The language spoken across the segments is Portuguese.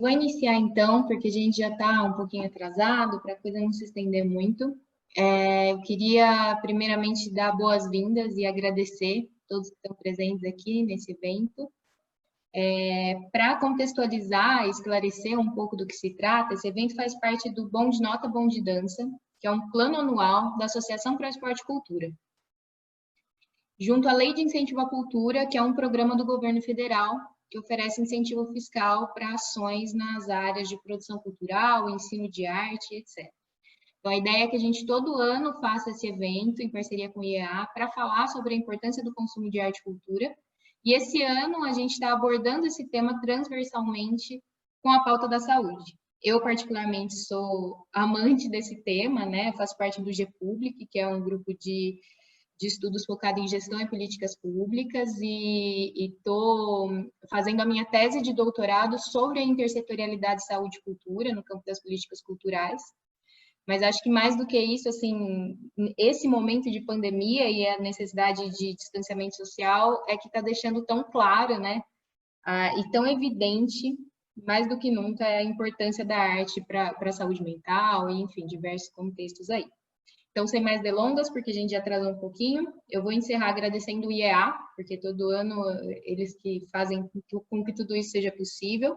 Vou iniciar então, porque a gente já está um pouquinho atrasado, para a coisa não se estender muito. Eu queria primeiramente dar boas-vindas e agradecer a todos que estão presentes aqui nesse evento. Para contextualizar e esclarecer um pouco do que se trata, esse evento faz parte do Bom de Nota, Bom de Dança, que é um plano anual da Associação para Esporte e Cultura, junto à Lei de Incentivo à Cultura, que é um programa do governo federal que oferece incentivo fiscal para ações nas áreas de produção cultural, ensino de arte, etc. Então, a ideia é que a gente todo ano faça esse evento em parceria com o IEA para falar sobre a importância do consumo de arte e cultura. E esse ano a gente está abordando esse tema transversalmente com a pauta da saúde. Eu, particularmente, sou amante desse tema, né? Faço parte do GPublic, que é um grupo de estudos focado em gestão e políticas públicas, e estou fazendo a minha tese de doutorado sobre a intersetorialidade saúde e cultura no campo das políticas culturais. Mas acho que mais do que isso, assim, esse momento de pandemia e a necessidade de distanciamento social é que está deixando tão claro, né, e tão evidente, mais do que nunca, a importância da arte para a saúde mental e, enfim, diversos contextos aí. Então, sem mais delongas, porque a gente já atrasou um pouquinho, eu vou encerrar agradecendo o IEA, porque todo ano eles que fazem com que tudo isso seja possível.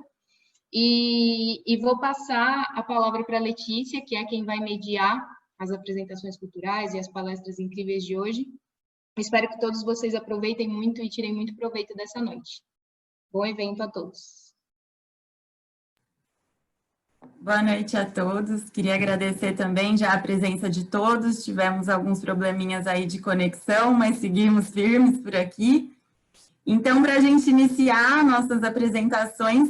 E vou passar a palavra para a Letícia, que é quem vai mediar as apresentações culturais e as palestras incríveis de hoje. Espero que todos vocês aproveitem muito e tirem muito proveito dessa noite. Bom evento a todos. Boa noite a todos. Queria agradecer também já a presença de todos. Tivemos alguns probleminhas aí de conexão, mas seguimos firmes por aqui. Então, para a gente iniciar nossas apresentações,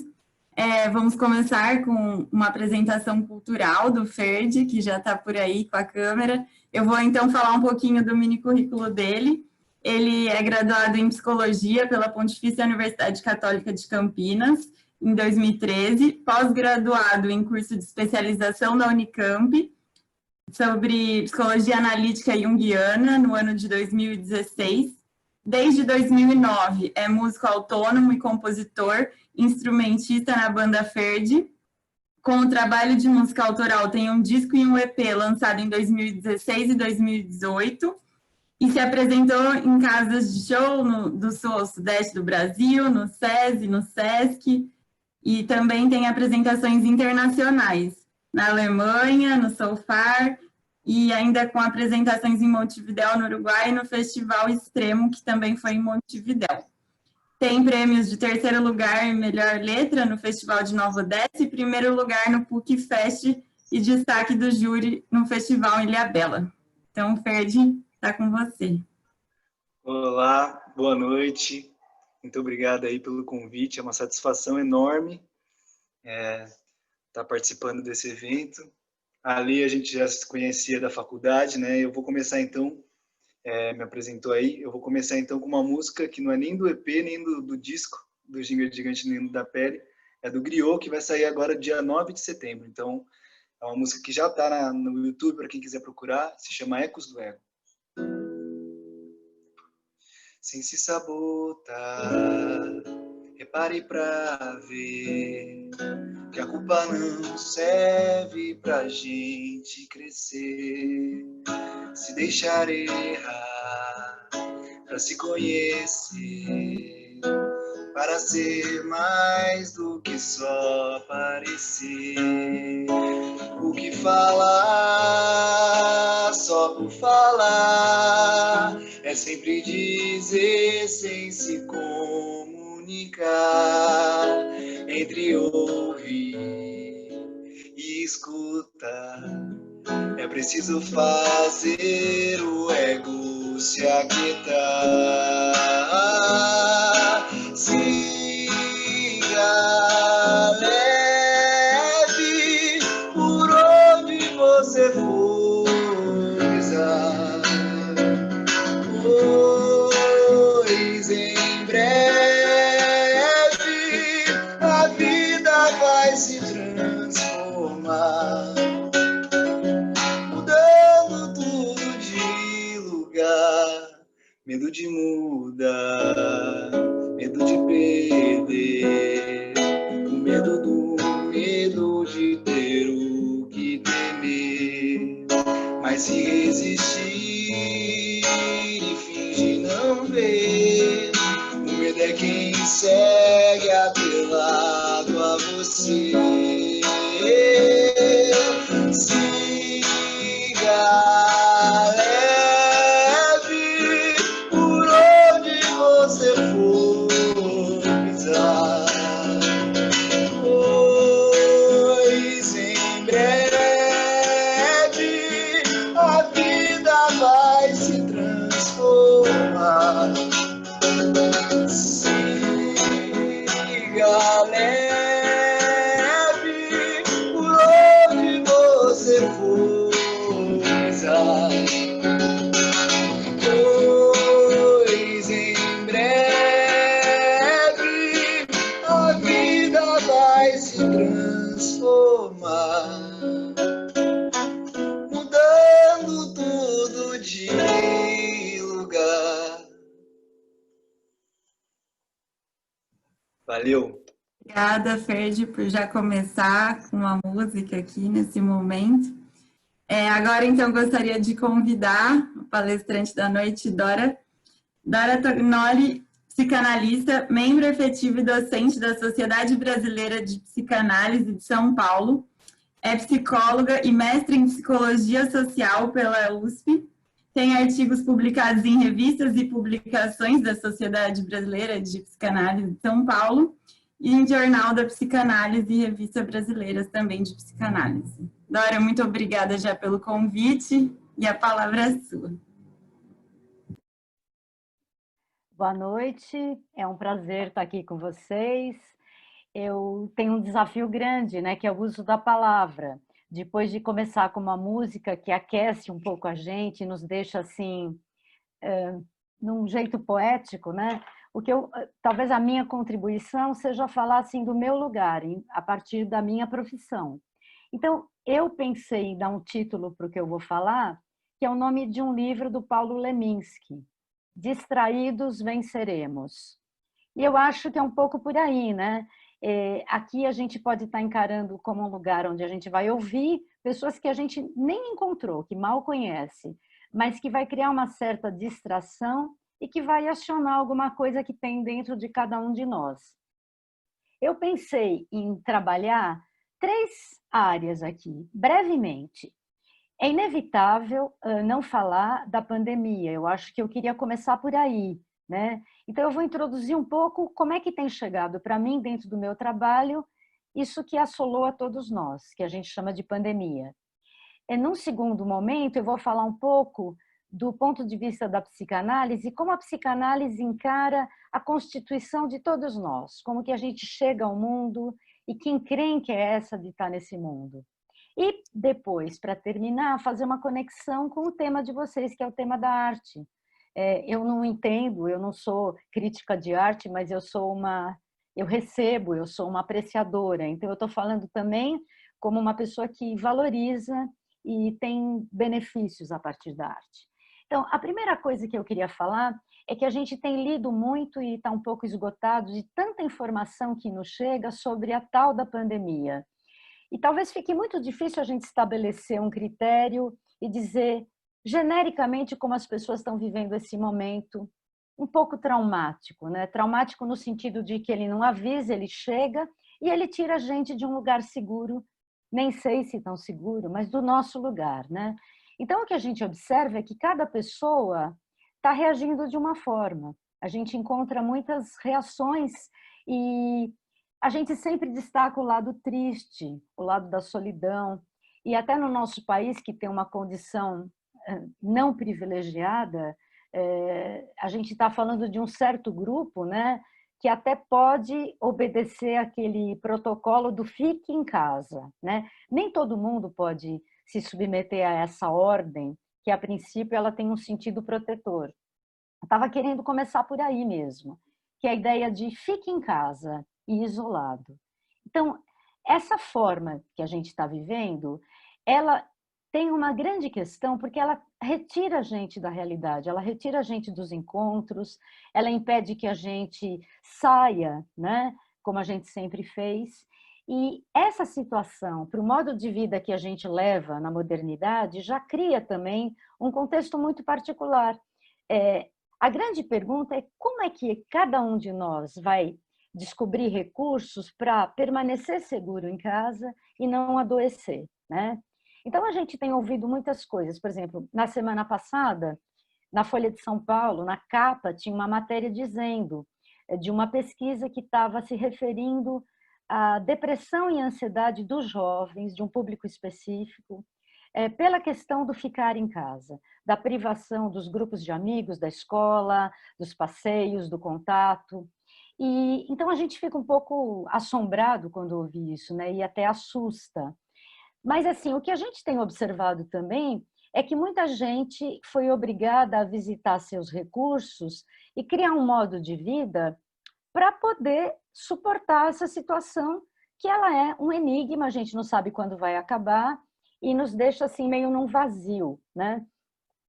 vamos começar com uma apresentação cultural do Ferdi, que já está por aí com a câmera. Eu vou, então, falar um pouquinho do mini currículo dele. Ele é graduado em Psicologia pela Pontifícia Universidade Católica de Campinas, em 2013, pós-graduado em curso de especialização da Unicamp, sobre Psicologia Analítica Junguiana, no ano de 2016. Desde 2009, é músico autônomo e compositor, instrumentista na banda Ferdi. Com o trabalho de música autoral, tem um disco e um EP lançado em 2016 e 2018, e se apresentou em casas de show do sul sudeste do Brasil, no SESI, no SESC, e também tem apresentações internacionais, na Alemanha, no Soulfar, e ainda com apresentações em Montevidéu, no Uruguai, e no Festival Extremo, que também foi em Montevidéu. Tem prêmios de terceiro lugar em melhor letra no Festival de Nova Odessa e primeiro lugar no PUC Fest e destaque do júri no Festival em Ilhabela. Então, Ferdi, está com você. Olá, boa noite. Muito obrigado aí pelo convite, é uma satisfação enorme estar participando desse evento. Ali a gente já se conhecia da faculdade, né? Eu vou começar então, me apresentou aí, eu vou começar então com uma música que não é nem do EP, nem do disco, do Ginga Gigante, nem da Pele, é do Griot, que vai sair agora dia 9 de setembro. Então, é uma música que já está no YouTube, para quem quiser procurar, se chama Ecos do Ego. Sem se sabotar, repare pra ver que a culpa não serve pra gente crescer. Se deixar errar pra se conhecer, para ser mais do que só parecer. O que falar só por falar é sempre dizer sem se comunicar. Entre ouvir e escutar, é preciso fazer o ego se aquietar. Siga leve por onde você for pisar, pois em breve a vida vai se transformar, mudando tudo de lugar. Medo de mudar, medo de perder, o medo do se resistir e fingir não ver. O medo é quem segue atrelado a você. Siga leve por onde você for pisar, pois em breve a vida vai se transformar. Siga leve por onde você for pisar, pois em breve a vida vai se transformar, mudando tudo de lugar. Valeu! Obrigada, Ferdi, por já começar com a música aqui nesse momento. Agora, então, gostaria de convidar a palestrante da noite, Dora Tognoli, psicanalista, membro efetivo e docente da Sociedade Brasileira de Psicanálise de São Paulo, é psicóloga e mestre em Psicologia Social pela USP, tem artigos publicados em revistas e publicações da Sociedade Brasileira de Psicanálise de São Paulo e em Jornal da Psicanálise e Revista Brasileiras também de Psicanálise. Dora, muito obrigada já pelo convite e a palavra é sua. Boa noite, é um prazer estar aqui com vocês. Eu tenho um desafio grande, né, que é o uso da palavra. Depois de começar com uma música que aquece um pouco a gente, nos deixa assim, num jeito poético, né? Talvez a minha contribuição seja falar assim do meu lugar, a partir da minha profissão. Então, eu pensei em dar um título para o que eu vou falar, que é o nome de um livro do Paulo Leminski, Distraídos Venceremos. E eu acho que é um pouco por aí, né? Aqui a gente pode estar encarando como um lugar onde a gente vai ouvir pessoas que a gente nem encontrou, que mal conhece, mas que vai criar uma certa distração e que vai acionar alguma coisa que tem dentro de cada um de nós. Eu pensei em trabalhar 3 áreas aqui, brevemente. É inevitável não falar da pandemia, eu acho que eu queria começar por aí, né? Então eu vou introduzir um pouco como é que tem chegado para mim, dentro do meu trabalho, isso que assolou a todos nós, que a gente chama de pandemia. Num segundo momento, eu vou falar um pouco do ponto de vista da psicanálise, como a psicanálise encara a constituição de todos nós, como que a gente chega ao mundo e que encrenca é essa de estar nesse mundo. E depois, para terminar, fazer uma conexão com o tema de vocês, que é o tema da arte. Eu não entendo, eu não sou crítica de arte, mas eu sou eu sou uma apreciadora. Então, eu estou falando também como uma pessoa que valoriza e tem benefícios a partir da arte. Então, a primeira coisa que eu queria falar é que a gente tem lido muito e está um pouco esgotado de tanta informação que nos chega sobre a tal da pandemia. E talvez fique muito difícil a gente estabelecer um critério e dizer genericamente como as pessoas estão vivendo esse momento um pouco traumático, né? Traumático no sentido de que ele não avisa, ele chega e ele tira a gente de um lugar seguro, nem sei se tão seguro, mas do nosso lugar, né? Então o que a gente observa é que cada pessoa está reagindo de uma forma. A gente encontra muitas reações e a gente sempre destaca o lado triste, o lado da solidão. E até no nosso país, que tem uma condição não privilegiada, a gente está falando de um certo grupo, né, que até pode obedecer aquele protocolo do fique em casa, né? Nem todo mundo pode se submeter a essa ordem, que a princípio ela tem um sentido protetor. Eu estava querendo começar por aí mesmo, que é a ideia de fique em casa e isolado. Então, essa forma que a gente está vivendo, ela tem uma grande questão, porque ela retira a gente da realidade, ela retira a gente dos encontros, ela impede que a gente saia, né, como a gente sempre fez, E essa situação, para o modo de vida que a gente leva na modernidade, já cria também um contexto muito particular. A grande pergunta é como é que cada um de nós vai descobrir recursos para permanecer seguro em casa e não adoecer, né? Então, a gente tem ouvido muitas coisas. Por exemplo, na semana passada, na Folha de São Paulo, na capa, tinha uma matéria dizendo de uma pesquisa que estava se referindo à depressão e ansiedade dos jovens, de um público específico, pela questão do ficar em casa, da privação dos grupos de amigos, da escola, dos passeios, do contato. E então a gente fica um pouco assombrado quando ouve isso, né? E até assusta. Mas assim, o que a gente tem observado também é que muita gente foi obrigada a visitar seus recursos e criar um modo de vida para poder suportar essa situação que ela é um enigma, a gente não sabe quando vai acabar e nos deixa assim meio num vazio, né?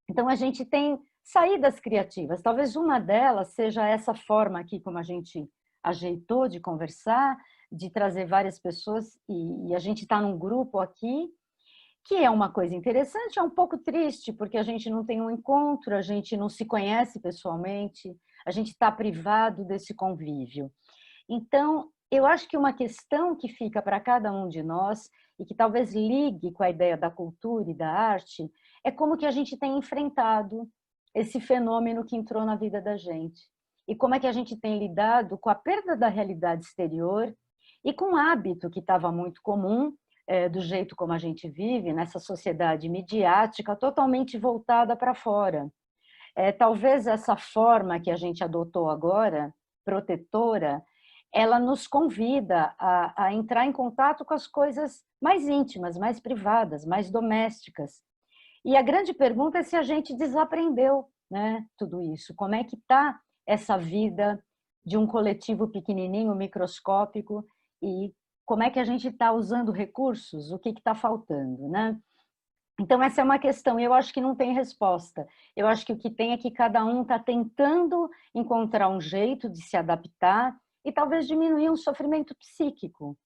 Então a gente tem saídas criativas, talvez uma delas seja essa forma aqui como a gente ajeitou de conversar, de trazer várias pessoas e a gente está num grupo aqui, que é uma coisa interessante, é um pouco triste, porque a gente não tem um encontro, a gente não se conhece pessoalmente, a gente está privado desse convívio. Então, eu acho que uma questão que fica para cada um de nós, e que talvez ligue com a ideia da cultura e da arte, é como que a gente tem enfrentado esse fenômeno que entrou na vida da gente. E como é que a gente tem lidado com a perda da realidade exterior e com o hábito que estava muito comum, do jeito como a gente vive, nessa sociedade midiática totalmente voltada para fora. Talvez essa forma que a gente adotou agora, protetora, ela nos convida a entrar em contato com as coisas mais íntimas, mais privadas, mais domésticas. E a grande pergunta é se a gente desaprendeu, né, tudo isso. Como é que está essa vida de um coletivo pequenininho, microscópico, e como é que a gente está usando recursos, o que está faltando, né? Então, essa é uma questão, e eu acho que não tem resposta. Eu acho que o que tem é que cada um está tentando encontrar um jeito de se adaptar e talvez diminuir um sofrimento psíquico.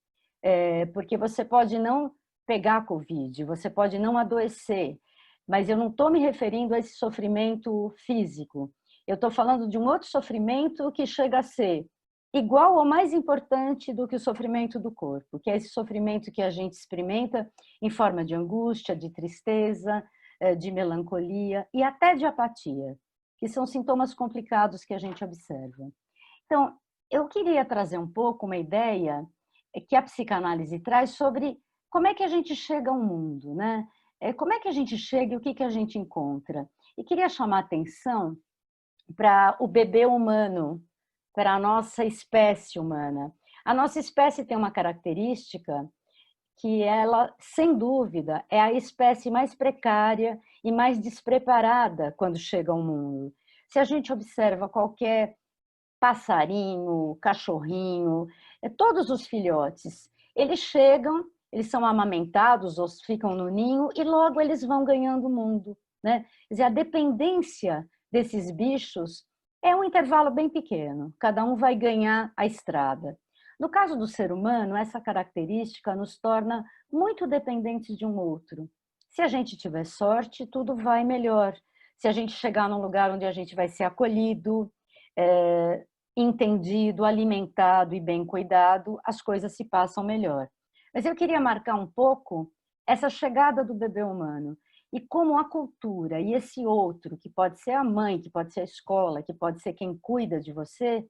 Porque você pode não pegar Covid, você pode não adoecer, mas eu não estou me referindo a esse sofrimento físico. Eu estou falando de um outro sofrimento que chega a ser igual ou mais importante do que o sofrimento do corpo, que é esse sofrimento que a gente experimenta em forma de angústia, de tristeza, de melancolia e até de apatia, que são sintomas complicados que a gente observa. Então, eu queria trazer um pouco uma ideia que a psicanálise traz sobre como é que a gente chega ao mundo, né? Como é que a gente chega e o que a gente encontra. E queria chamar a atenção para o bebê humano, para a nossa espécie humana. A nossa espécie tem uma característica que ela, sem dúvida, é a espécie mais precária e mais despreparada quando chega ao mundo. Se a gente observa qualquer passarinho, cachorrinho, todos os filhotes, eles chegam, eles são amamentados ou ficam no ninho e logo eles vão ganhando o mundo, né? Quer dizer, a dependência desses bichos é um intervalo bem pequeno, cada um vai ganhar a estrada. No caso do ser humano, essa característica nos torna muito dependentes de um outro. Se a gente tiver sorte, tudo vai melhor. Se a gente chegar num lugar onde a gente vai ser acolhido, entendido, alimentado e bem cuidado, as coisas se passam melhor. Mas eu queria marcar um pouco essa chegada do bebê humano e como a cultura e esse outro, que pode ser a mãe, que pode ser a escola, que pode ser quem cuida de você,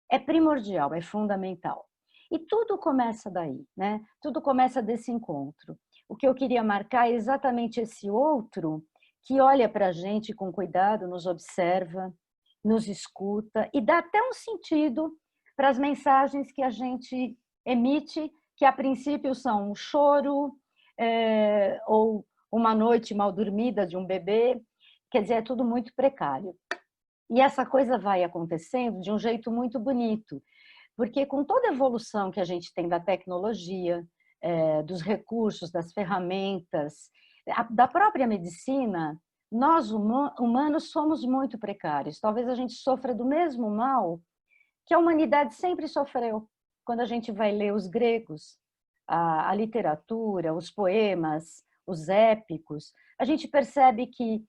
é primordial, é fundamental. E tudo começa daí, né? Tudo começa desse encontro. O que eu queria marcar é exatamente esse outro que olha para a gente com cuidado, nos observa, nos escuta e dá até um sentido para as mensagens que a gente emite, que a princípio são um choro ou uma noite mal dormida de um bebê, quer dizer, é tudo muito precário. E essa coisa vai acontecendo de um jeito muito bonito, porque com toda a evolução que a gente tem da tecnologia, dos recursos, das ferramentas, da própria medicina, nós humanos somos muito precários. Talvez a gente sofra do mesmo mal que a humanidade sempre sofreu. Quando a gente vai ler os gregos, a literatura, os poemas, os épicos, a gente percebe que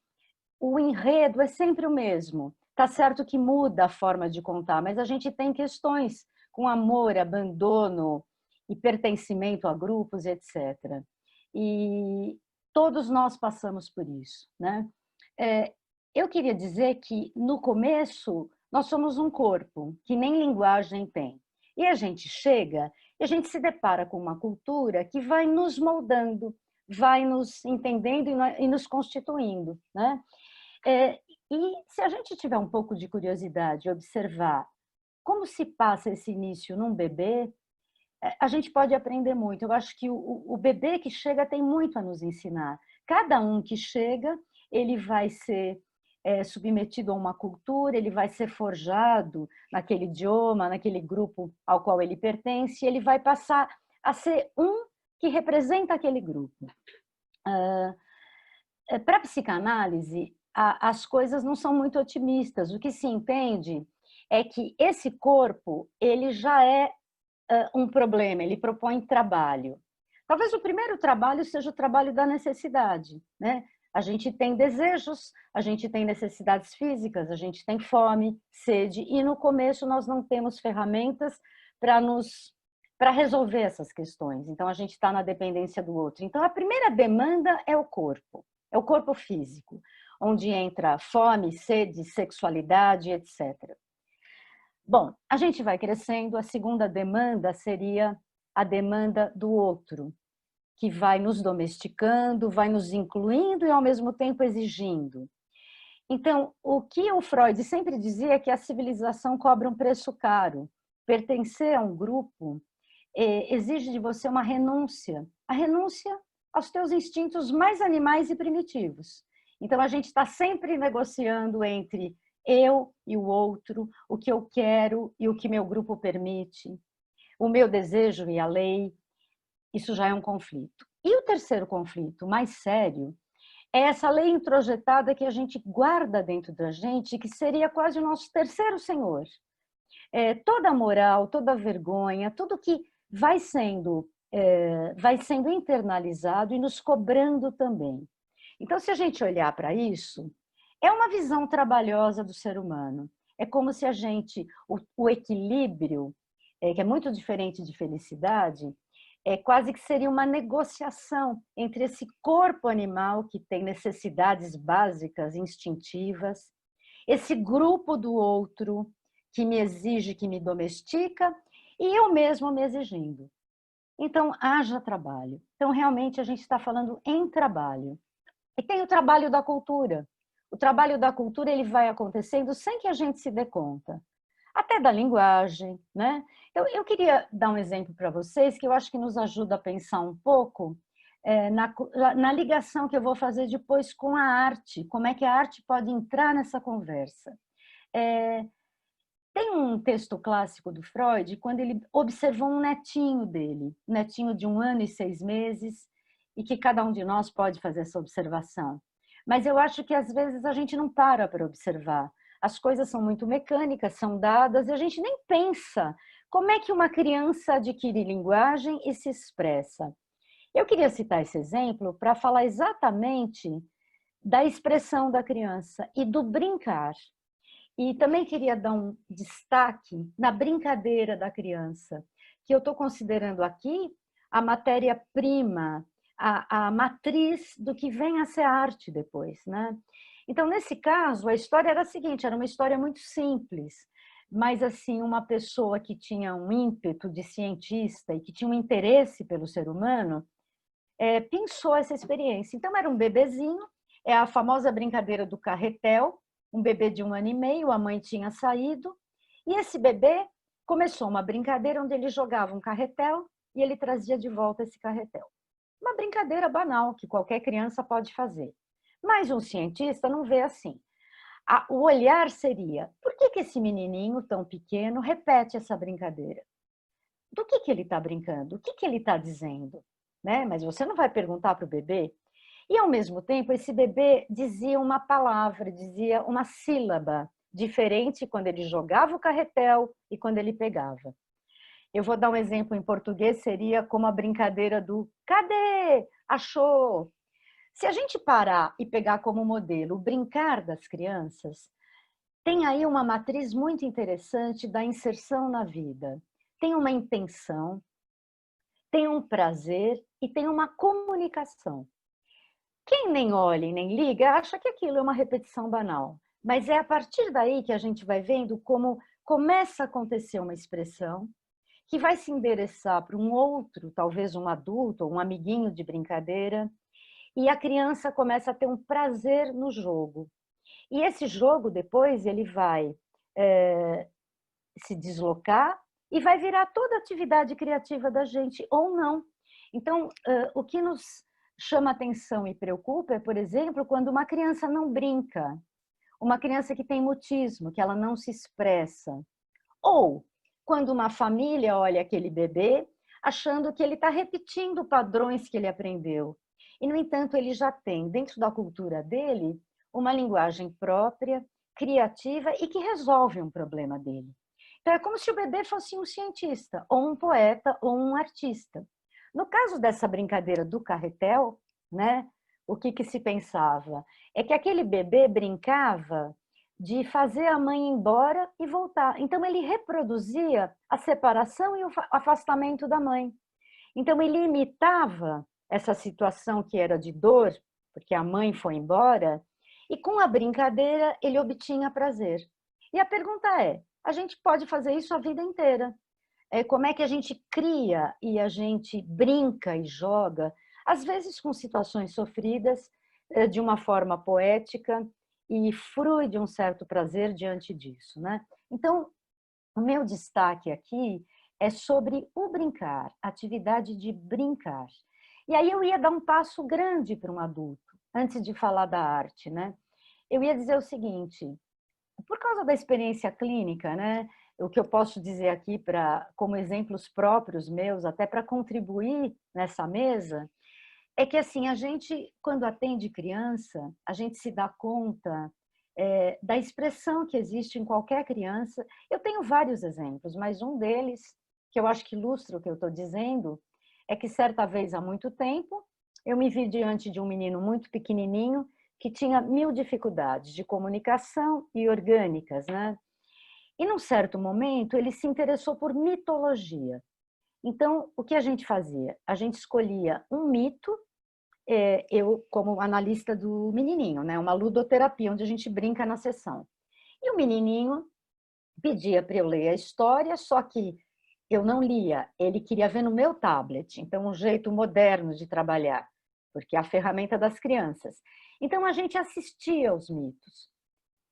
o enredo é sempre o mesmo. Tá certo que muda a forma de contar, mas a gente tem questões com amor, abandono e pertencimento a grupos, etc. E todos nós passamos por isso, né? Eu queria dizer que, no começo, nós somos um corpo, que nem linguagem tem. E a gente chega e a gente se depara com uma cultura que vai nos moldando, vai nos entendendo e nos constituindo, né? E se a gente tiver um pouco de curiosidade, observar como se passa esse início num bebê, a gente pode aprender muito. Eu acho que o bebê que chega tem muito a nos ensinar. Cada um que chega, ele vai ser submetido a uma cultura, ele vai ser forjado naquele idioma, naquele grupo ao qual ele pertence, e ele vai passar a ser um que representa aquele grupo. Para a psicanálise, as coisas não são muito otimistas. O que se entende é que esse corpo, ele já é um problema, ele propõe trabalho. Talvez o primeiro trabalho seja o trabalho da necessidade, né? A gente tem desejos, a gente tem necessidades físicas, a gente tem fome, sede, e no começo nós não temos ferramentas para resolver essas questões. Então a gente está na dependência do outro. Então a primeira demanda é o corpo físico, onde entra fome, sede, sexualidade, etc. Bom, a gente vai crescendo, a segunda demanda seria a demanda do outro, que vai nos domesticando, vai nos incluindo e ao mesmo tempo exigindo. Então, o que o Freud sempre dizia é que a civilização cobra um preço caro. Pertencer a um grupo exige de você uma renúncia, a renúncia aos teus instintos mais animais e primitivos. Então, a gente está sempre negociando entre eu e o outro, o que eu quero e o que meu grupo permite, o meu desejo e a lei. Isso já é um conflito. E o terceiro conflito, mais sério, é essa lei introjetada que a gente guarda dentro da gente, que seria quase o nosso terceiro senhor. Toda a moral, toda a vergonha, tudo que vai sendo internalizado e nos cobrando também. Então, se a gente olhar para isso, é uma visão trabalhosa do ser humano. É como se a gente, o equilíbrio, que é muito diferente de felicidade, quase que seria uma negociação entre esse corpo animal que tem necessidades básicas, instintivas, esse grupo do outro que me exige, que me domestica, e eu mesmo me exigindo. Então, haja trabalho. Então, realmente, a gente está falando em trabalho. E tem o trabalho da cultura. O trabalho da cultura ele vai acontecendo sem que a gente se dê conta. Até da linguagem, né? Eu queria dar um exemplo para vocês que eu acho que nos ajuda a pensar um pouco na ligação que eu vou fazer depois com a arte, como é que a arte pode entrar nessa conversa. Tem um texto clássico do Freud, quando ele observou um netinho dele, um netinho de 1 ano e 6 meses, e que cada um de nós pode fazer essa observação. Mas eu acho que às vezes a gente não para observar. As coisas são muito mecânicas, são dadas, e a gente nem pensa como é que uma criança adquire linguagem e se expressa. Eu queria citar esse exemplo para falar exatamente da expressão da criança e do brincar. E também queria dar um destaque na brincadeira da criança, que eu estou considerando aqui a matéria-prima, a matriz do que vem a ser arte depois, né? Então, nesse caso, a história era a seguinte, era uma história muito simples, mas assim, uma pessoa que tinha um ímpeto de cientista e que tinha um interesse pelo ser humano, pensou essa experiência. Então, era um bebezinho, é a famosa brincadeira do carretel, um bebê de 1 ano e meio, a mãe tinha saído, e esse bebê começou uma brincadeira onde ele jogava um carretel e ele trazia de volta esse carretel. Uma brincadeira banal que qualquer criança pode fazer. Mas um cientista não vê assim. O olhar seria, por que esse menininho tão pequeno repete essa brincadeira? Do que ele está brincando? O que ele está dizendo? Né? Mas você não vai perguntar para o bebê. E, ao mesmo tempo, esse bebê dizia uma palavra, dizia uma sílaba diferente quando ele jogava o carretel e quando ele pegava. Eu vou dar um exemplo em português, seria como a brincadeira do cadê? Achou? Se a gente parar e pegar como modelo o brincar das crianças, tem aí uma matriz muito interessante da inserção na vida. Tem uma intenção, tem um prazer e tem uma comunicação. Quem nem olha e nem liga acha que aquilo é uma repetição banal. Mas é a partir daí que a gente vai vendo como começa a acontecer uma expressão que vai se endereçar para um outro, talvez um adulto ou um amiguinho de brincadeira, e a criança começa a ter um prazer no jogo. E esse jogo, depois, ele vai se deslocar e vai virar toda a atividade criativa da gente, ou não. Então, o que nos chama atenção e preocupa é, por exemplo, quando uma criança não brinca, uma criança que tem mutismo, que ela não se expressa, ou quando uma família olha aquele bebê achando que ele está repetindo padrões que ele aprendeu. E, no entanto, ele já tem, dentro da cultura dele, uma linguagem própria, criativa e que resolve um problema dele. Então, é como se o bebê fosse um cientista, ou um poeta, ou um artista. No caso dessa brincadeira do carretel, né, o que se pensava? É que aquele bebê brincava de fazer a mãe ir embora e voltar. Então, ele reproduzia a separação e o afastamento da mãe. Então, ele imitava essa situação que era de dor, porque a mãe foi embora, e com a brincadeira ele obtinha prazer. E a pergunta é, a gente pode fazer isso a vida inteira. Como é que a gente cria e a gente brinca e joga, às vezes com situações sofridas, de uma forma poética, e frui de um certo prazer diante disso, né? Então, o meu destaque aqui é sobre o brincar, atividade de brincar. E aí eu ia dar um passo grande para um adulto, antes de falar da arte, né? Eu ia dizer o seguinte, por causa da experiência clínica, né? O que eu posso dizer aqui como exemplos próprios meus, até para contribuir nessa mesa, é que assim, a gente, quando atende criança, a gente se dá conta da expressão que existe em qualquer criança. Eu tenho vários exemplos, mas um deles, que eu acho que ilustra o que eu estou dizendo, é que certa vez, há muito tempo, eu me vi diante de um menino muito pequenininho que tinha 1000 dificuldades de comunicação e orgânicas, né? E num certo momento, ele se interessou por mitologia. Então, o que a gente fazia? A gente escolhia um mito, eu como analista do menininho, né? Uma ludoterapia, onde a gente brinca na sessão. E o menininho pedia para eu ler a história, só que eu não lia, ele queria ver no meu tablet, então um jeito moderno de trabalhar, porque é a ferramenta das crianças. Então a gente assistia aos mitos.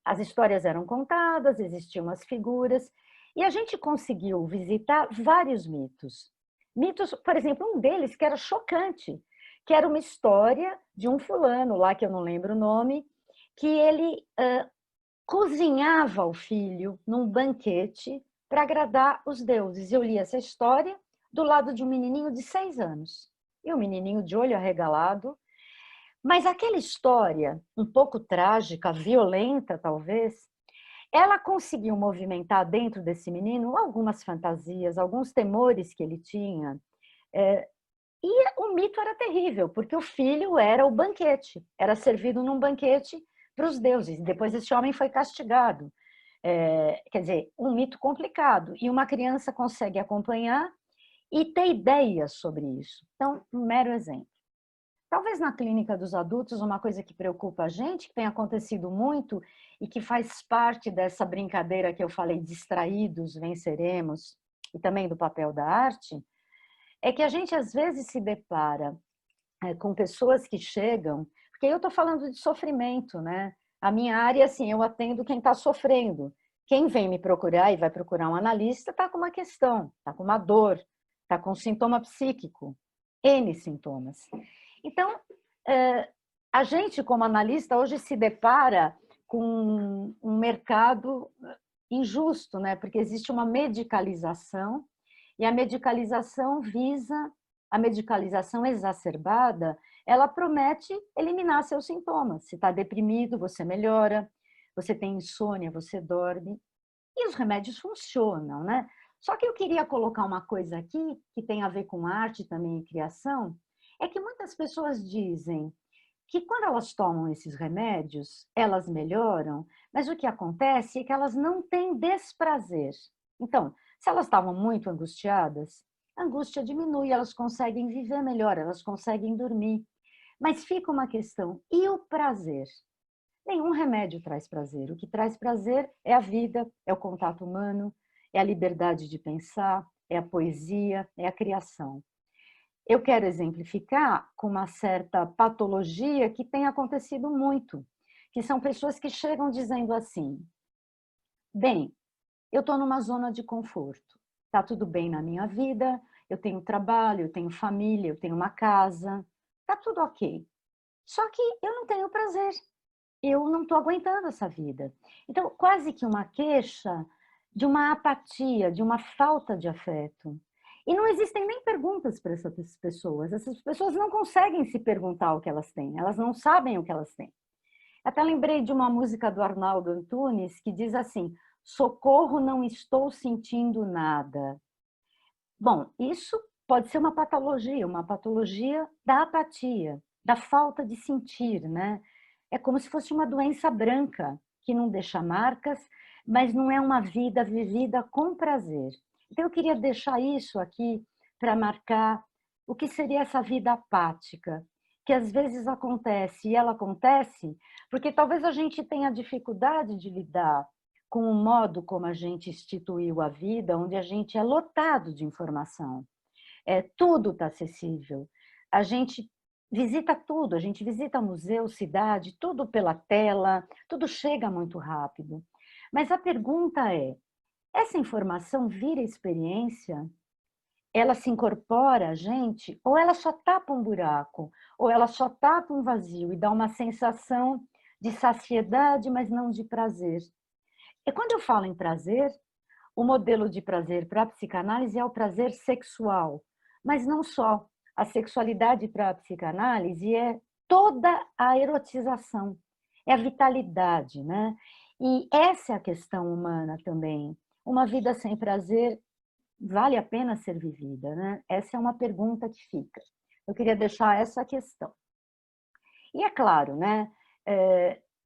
As histórias eram contadas, existiam as figuras, e a gente conseguiu visitar vários mitos. Mitos, por exemplo, um deles que era chocante, que era uma história de um fulano lá, que eu não lembro o nome, que ele cozinhava o filho num banquete para agradar os deuses. Eu li essa história do lado de um menininho de 6 anos. E um menininho de olho arregalado. Mas aquela história, um pouco trágica, violenta talvez, ela conseguiu movimentar dentro desse menino algumas fantasias, alguns temores que ele tinha. E o mito era terrível, porque o filho era o banquete, era servido num banquete para os deuses. Depois esse homem foi castigado. Quer dizer, um mito complicado. E uma criança consegue acompanhar e ter ideias sobre isso. Então, um mero exemplo. Talvez na clínica dos adultos, uma coisa que preocupa a gente, que tem acontecido muito e que faz parte dessa brincadeira que eu falei, distraídos, venceremos, e também do papel da arte, é que a gente às vezes se depara com pessoas que chegam, porque eu estou falando de sofrimento, né? A minha área, assim, eu atendo quem está sofrendo. Quem vem me procurar e vai procurar um analista está com uma questão, está com uma dor, está com um sintoma psíquico, N sintomas. Então, a gente, como analista, hoje se depara com um mercado injusto, né? Porque existe uma medicalização, e a medicalização visa, a medicalização exacerbada, ela promete eliminar seus sintomas. Se está deprimido, você melhora, você tem insônia, você dorme, e os remédios funcionam, né? Só que eu queria colocar uma coisa aqui, que tem a ver com arte também e criação, é que muitas pessoas dizem que quando elas tomam esses remédios, elas melhoram, mas o que acontece é que elas não têm desprazer. Então, se elas estavam muito angustiadas, a angústia diminui, elas conseguem viver melhor, elas conseguem dormir. Mas fica uma questão, e o prazer? Nenhum remédio traz prazer. O que traz prazer é a vida, é o contato humano, é a liberdade de pensar, é a poesia, é a criação. Eu quero exemplificar com uma certa patologia que tem acontecido muito, que são pessoas que chegam dizendo assim: bem, eu estou numa zona de conforto, está tudo bem na minha vida, eu tenho trabalho, eu tenho família, eu tenho uma casa, está tudo ok. Só que eu não tenho prazer, eu não estou aguentando essa vida. Então, quase que uma queixa de uma apatia, de uma falta de afeto. E não existem nem perguntas para essas pessoas não conseguem se perguntar o que elas têm, elas não sabem o que elas têm. Até lembrei de uma música do Arnaldo Antunes que diz assim: socorro, não estou sentindo nada. Bom, isso pode ser uma patologia da apatia, da falta de sentir, né? É como se fosse uma doença branca, que não deixa marcas, mas não é uma vida vivida com prazer. Então, eu queria deixar isso aqui para marcar o que seria essa vida apática, que às vezes acontece, e ela acontece porque talvez a gente tenha dificuldade de lidar com o modo como a gente instituiu a vida, onde a gente é lotado de informação. Tudo está acessível. A gente visita tudo, a gente visita museu, cidade, tudo pela tela, tudo chega muito rápido. Mas a pergunta é, essa informação vira experiência? Ela se incorpora a gente? Ou ela só tapa um buraco? Ou ela só tapa um vazio e dá uma sensação de saciedade, mas não de prazer? E quando eu falo em prazer, o modelo de prazer para a psicanálise é o prazer sexual, mas não só. A sexualidade para a psicanálise é toda a erotização, é a vitalidade, né? E essa é a questão humana também. Uma vida sem prazer vale a pena ser vivida, né? Essa é uma pergunta que fica. Eu queria deixar essa questão. E é claro, né?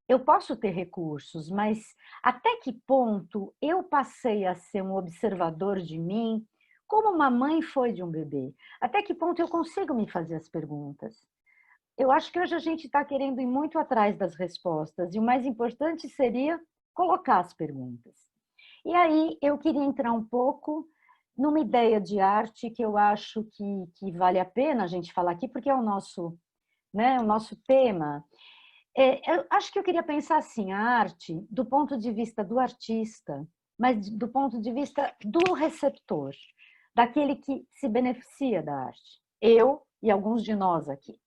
Eu posso ter recursos, mas até que ponto eu passei a ser um observador de mim, como uma mãe foi de um bebê? Até que ponto eu consigo me fazer as perguntas? Eu acho que hoje a gente está querendo ir muito atrás das respostas, e o mais importante seria colocar as perguntas. E aí eu queria entrar um pouco numa ideia de arte que eu acho que vale a pena a gente falar aqui, porque é o nosso, né, o nosso tema. Eu acho que eu queria pensar assim, a arte do ponto de vista do artista, mas do ponto de vista do receptor, daquele que se beneficia da arte. Eu e alguns de nós aqui.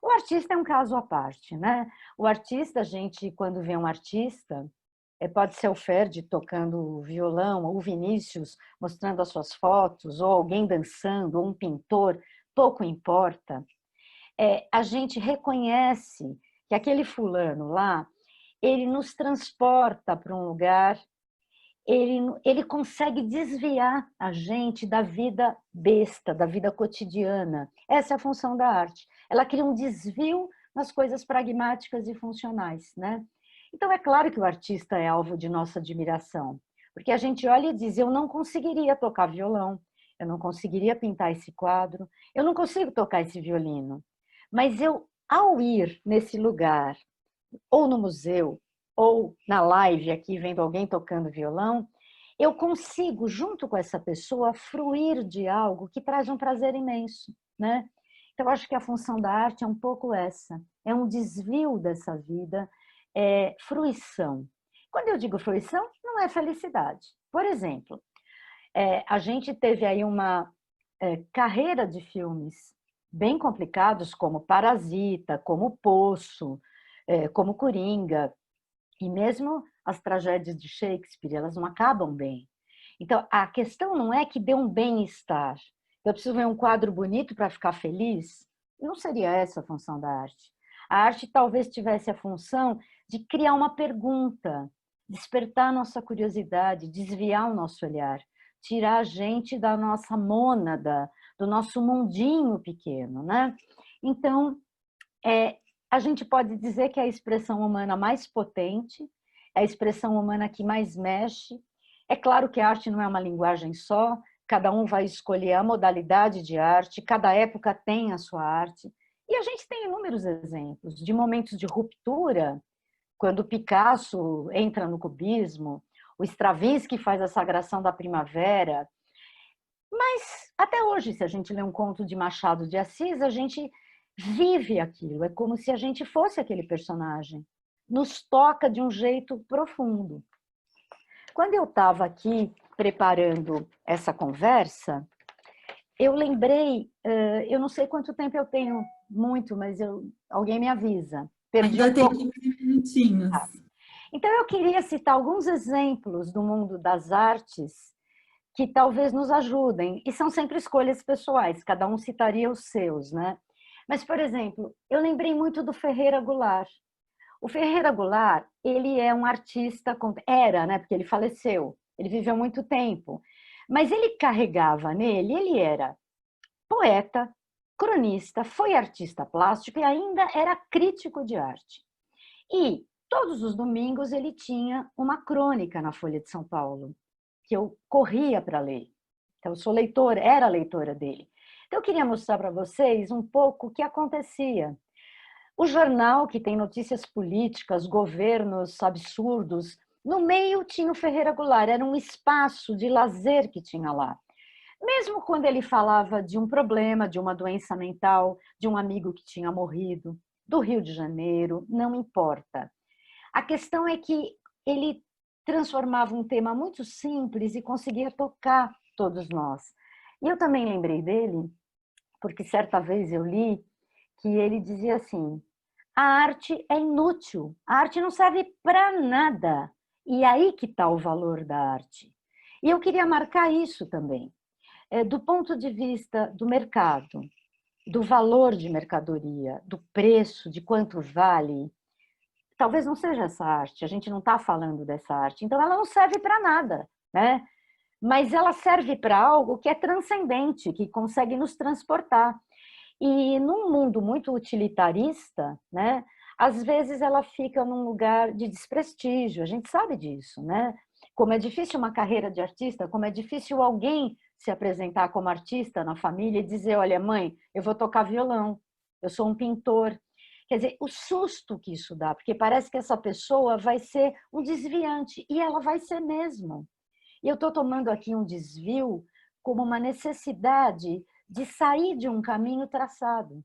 O artista é um caso à parte, né? O artista, a gente, quando vê um artista, pode ser o Ferdi tocando violão, ou o Vinícius mostrando as suas fotos, ou alguém dançando, ou um pintor, pouco importa. A gente reconhece que aquele fulano lá, ele nos transporta para um lugar, ele consegue desviar a gente da vida besta, da vida cotidiana. Essa é a função da arte. Ela cria um desvio nas coisas pragmáticas e funcionais, né? Então, é claro que o artista é alvo de nossa admiração, porque a gente olha e diz, eu não conseguiria tocar violão, eu não conseguiria pintar esse quadro, eu não consigo tocar esse violino. Mas eu, ao ir nesse lugar, ou no museu, ou na live aqui, vendo alguém tocando violão, eu consigo, junto com essa pessoa, fruir de algo que traz um prazer imenso, né? Então, eu acho que a função da arte é um pouco essa, é um desvio dessa vida, fruição. Quando eu digo fruição, não é felicidade. Por exemplo, a gente teve aí uma carreira de filmes bem complicados, como Parasita, como Poço, como Coringa, e mesmo as tragédias de Shakespeare, elas não acabam bem. Então, a questão não é que dê um bem-estar. Eu preciso ver um quadro bonito para ficar feliz? Não seria essa a função da arte. A arte talvez tivesse a função de criar uma pergunta, despertar a nossa curiosidade, desviar o nosso olhar. tirar a gente da nossa mônada, do nosso mundinho pequeno, né? Então, a gente pode dizer que é a expressão humana mais potente, é a expressão humana que mais mexe. É claro que a arte não é uma linguagem só, cada um vai escolher a modalidade de arte, cada época tem a sua arte. E a gente tem inúmeros exemplos de momentos de ruptura, quando Picasso entra no cubismo, o Stravinsky faz a Sagração da Primavera. Mas até hoje, se a gente lê um conto de Machado de Assis, a gente vive aquilo, é como se a gente fosse aquele personagem. Nos toca de um jeito profundo. Quando eu estava aqui preparando essa conversa, eu lembrei, eu não sei quanto tempo eu tenho muito, mas alguém me avisa. Perdi Ainda um tem pouco. 15 minutinhos. Então, eu queria citar alguns exemplos do mundo das artes que talvez nos ajudem, e são sempre escolhas pessoais, cada um citaria os seus, né? Mas, por exemplo, eu lembrei muito do Ferreira Goulart. O Ferreira Goulart, ele é um artista, era, né? Porque ele faleceu, ele viveu muito tempo, mas ele carregava nele, ele era poeta, cronista, foi artista plástico e ainda era crítico de arte. E todos os domingos ele tinha uma crônica na Folha de São Paulo, que eu corria para ler. Então, eu sou leitora, era leitora dele. Então, eu queria mostrar para vocês um pouco o que acontecia. O jornal, que tem notícias políticas, governos absurdos, no meio tinha o Ferreira Goulart, era um espaço de lazer que tinha lá. Mesmo quando ele falava de um problema, de uma doença mental, de um amigo que tinha morrido, do Rio de Janeiro, não importa. A questão é que ele transformava um tema muito simples e conseguia tocar todos nós. E eu também lembrei dele, porque certa vez eu li que ele dizia assim: a arte é inútil, a arte não serve para nada. E aí que está o valor da arte. E eu queria marcar isso também. Do ponto de vista do mercado, do valor de mercadoria, do preço, de quanto vale, talvez não seja essa arte, a gente não está falando dessa arte, então ela não serve para nada, né? Mas ela serve para algo que é transcendente, que consegue nos transportar. E num mundo muito utilitarista, né, às vezes ela fica num lugar de desprestígio, a gente sabe disso, né? Como é difícil uma carreira de artista, como é difícil alguém se apresentar como artista na família e dizer: olha, mãe, eu vou tocar violão, eu sou um pintor. Quer dizer, o susto que isso dá, porque parece que essa pessoa vai ser um desviante, e ela vai ser mesmo. E eu estou tomando aqui um desvio como uma necessidade de sair de um caminho traçado.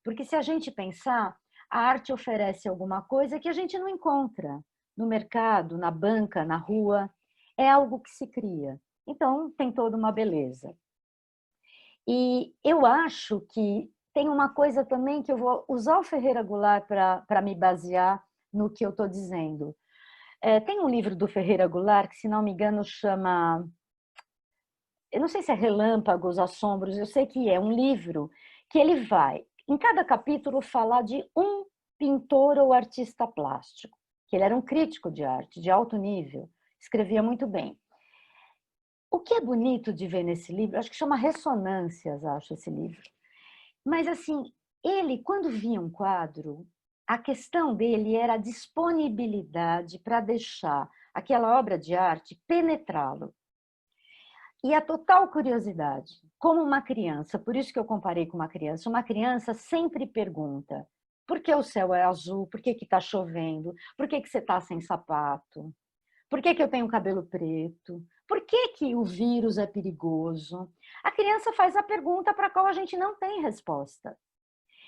Porque se a gente pensar, a arte oferece alguma coisa que a gente não encontra no mercado, na banca, na rua. É algo que se cria. Então, tem toda uma beleza. E eu acho que tem uma coisa também que eu vou usar o Ferreira Goulart para me basear no que eu estou dizendo. Tem um livro do Ferreira Goulart que, se não me engano, chama... Eu não sei se é Relâmpagos, Assombros, eu sei que é um livro que ele vai, em cada capítulo, falar de um pintor ou artista plástico, que ele era um crítico de arte, de alto nível, escrevia muito bem. O que é bonito de ver nesse livro, acho que chama Ressonâncias, acho, esse livro. Mas, assim, ele, quando via um quadro, a questão dele era a disponibilidade para deixar aquela obra de arte penetrá-lo. E a total curiosidade, como uma criança, por isso que eu comparei com uma criança sempre pergunta: por que o céu é azul? Por que está chovendo? Por que você está sem sapato? Por que eu tenho cabelo preto? Por que o vírus é perigoso? A criança faz a pergunta para a qual a gente não tem resposta.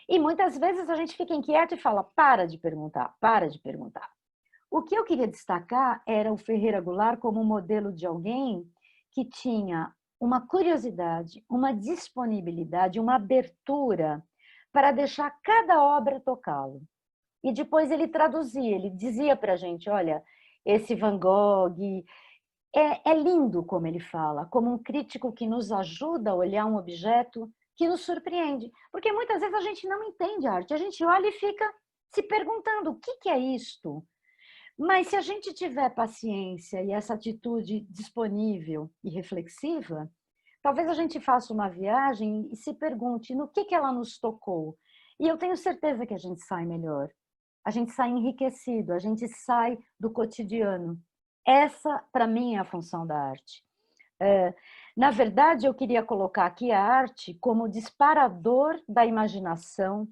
E muitas vezes a gente fica inquieto e fala: para de perguntar, para de perguntar. O que eu queria destacar era o Ferreira Goulart como um modelo de alguém que tinha uma curiosidade, uma disponibilidade, uma abertura para deixar cada obra tocá-lo. E depois ele traduzia, ele dizia para a gente: olha, esse Van Gogh, é lindo como ele fala, como um crítico que nos ajuda a olhar um objeto que nos surpreende. Porque muitas vezes a gente não entende a arte, a gente olha e fica se perguntando: o que é isto? Mas se a gente tiver paciência e essa atitude disponível e reflexiva, talvez a gente faça uma viagem e se pergunte no que ela nos tocou. E eu tenho certeza que a gente sai melhor. A gente sai enriquecido, a gente sai do cotidiano. Essa, para mim, é a função da arte. Na verdade, eu queria colocar aqui a arte como disparador da imaginação,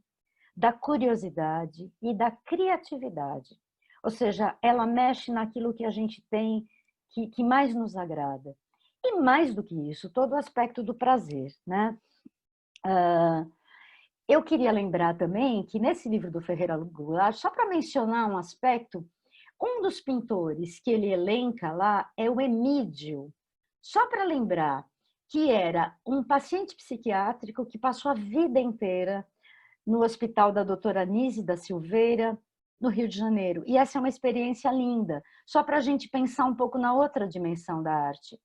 da curiosidade e da criatividade. Ou seja, ela mexe naquilo que a gente tem que mais nos agrada. E mais do que isso, todo o aspecto do prazer, né? Eu queria lembrar também que nesse livro do Ferreira Goulart, só para mencionar um aspecto, um dos pintores que ele elenca lá é o Emídio. Só para lembrar que era um paciente psiquiátrico que passou a vida inteira no hospital da doutora Nise da Silveira, no Rio de Janeiro. E essa é uma experiência linda, só para a gente pensar um pouco na outra dimensão da arte.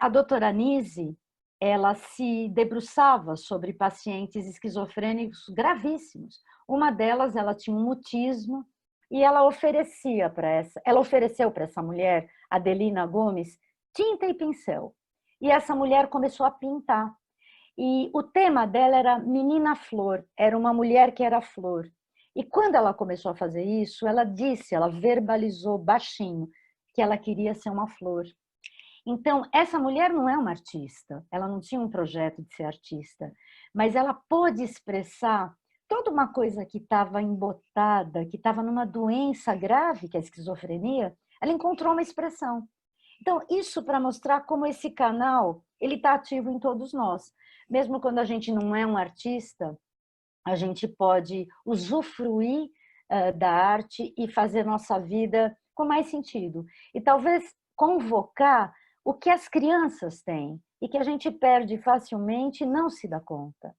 A doutora Nise, ela se debruçava sobre pacientes esquizofrênicos gravíssimos. Uma delas, ela tinha um mutismo e ela ofereceu para essa mulher, Adelina Gomes, tinta e pincel. E essa mulher começou a pintar. E o tema dela era Menina Flor, era uma mulher que era flor. E quando ela começou a fazer isso, ela verbalizou baixinho que ela queria ser uma flor. Então, essa mulher não é uma artista, ela não tinha um projeto de ser artista, mas ela pôde expressar toda uma coisa que estava embotada, que estava numa doença grave, que é a esquizofrenia, ela encontrou uma expressão. Então, isso para mostrar como esse canal ele está ativo em todos nós. Mesmo quando a gente não é um artista, a gente pode usufruir da arte e fazer nossa vida com mais sentido. E talvez convocar o que as crianças têm e que a gente perde facilmente e não se dá conta.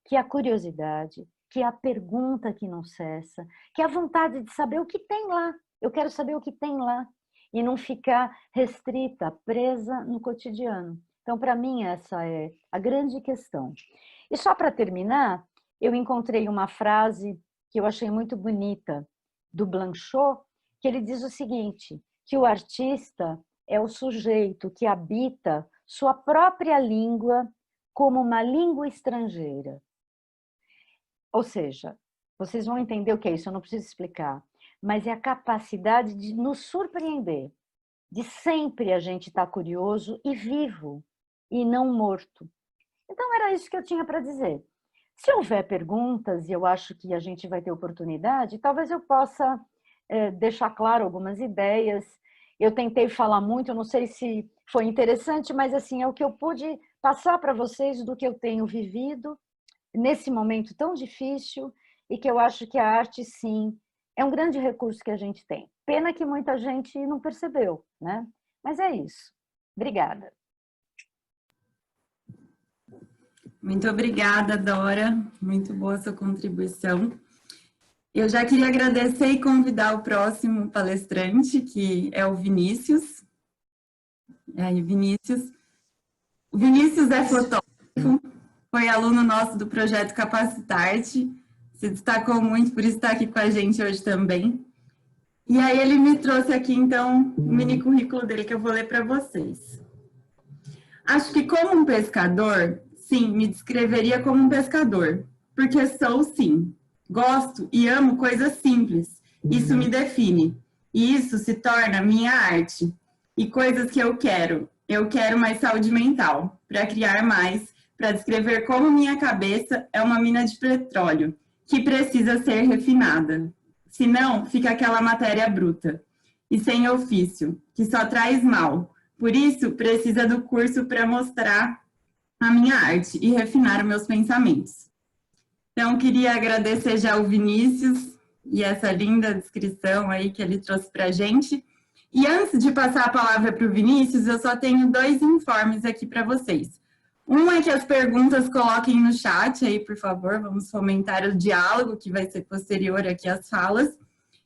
Que é a curiosidade, que é a pergunta que não cessa, que é a vontade de saber o que tem lá. Eu quero saber o que tem lá. E não ficar restrita, presa no cotidiano. Então, para mim, essa é a grande questão. E só para terminar, eu encontrei uma frase que eu achei muito bonita, do Blanchot, que ele diz o seguinte, que o artista é o sujeito que habita sua própria língua como uma língua estrangeira. Ou seja, vocês vão entender o que é isso, eu não preciso explicar, mas é a capacidade de nos surpreender, de sempre a gente estar curioso e vivo, e não morto. Então, era isso que eu tinha para dizer. Se houver perguntas, e eu acho que a gente vai ter oportunidade, talvez eu possa deixar claro algumas ideias. Eu tentei falar muito, eu não sei se foi interessante, mas assim, é o que eu pude passar para vocês do que eu tenho vivido nesse momento tão difícil e que eu acho que a arte, sim, é um grande recurso que a gente tem. Pena que muita gente não percebeu, né? Mas é isso. Obrigada. Muito obrigada, Dora. Muito boa sua contribuição. Eu já queria agradecer e convidar o próximo palestrante, que é o Vinícius. O Vinícius é fotógrafo, foi aluno nosso do projeto Capacitarte, se destacou muito por estar aqui com a gente hoje também. E aí ele me trouxe aqui, então, o mini currículo dele que eu vou ler para vocês. Acho que como um pescador, sim, me descreveria como um pescador, porque sou, sim. Gosto e amo coisas simples, isso me define, e isso se torna minha arte. E coisas que eu quero mais saúde mental, para criar mais, para descrever como minha cabeça é uma mina de petróleo, que precisa ser refinada. Senão, fica aquela matéria bruta, e sem ofício, que só traz mal. Por isso, precisa do curso para mostrar a minha arte e refinar os meus pensamentos. Então, queria agradecer já o Vinícius e essa linda descrição aí que ele trouxe para a gente. E antes de passar a palavra para o Vinícius, eu só tenho 2 informes aqui para vocês. Um é que as perguntas coloquem no chat aí, por favor, vamos fomentar o diálogo, que vai ser posterior aqui às falas.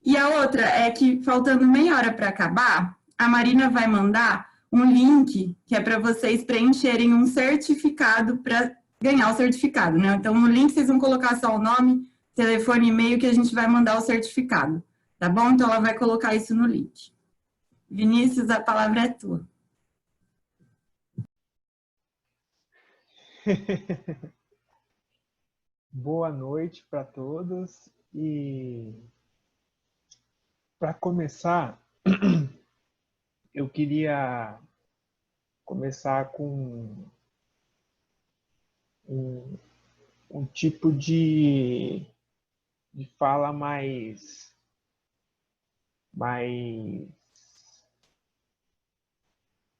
E a outra é que, faltando meia hora para acabar, a Marina vai mandar um link que é para vocês preencherem um certificado para ganhar o certificado, né? Então, no link vocês vão colocar só o nome, telefone e e-mail que a gente vai mandar o certificado. Tá bom? Então, ela vai colocar isso no link. Vinícius, a palavra é tua. Boa noite para todos. E para começar, eu queria começar com um tipo de fala mais,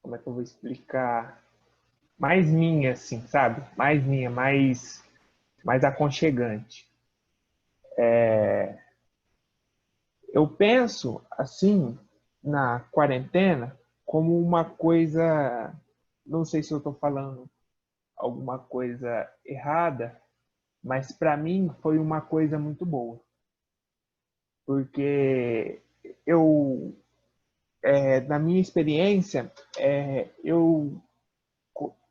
como é que eu vou explicar? Mais minha, assim, sabe? Mais minha, mais aconchegante. Eu penso, assim, na quarentena, como uma coisa, não sei se eu estou falando alguma coisa errada, mas para mim foi uma coisa muito boa. Porque eu, na minha experiência,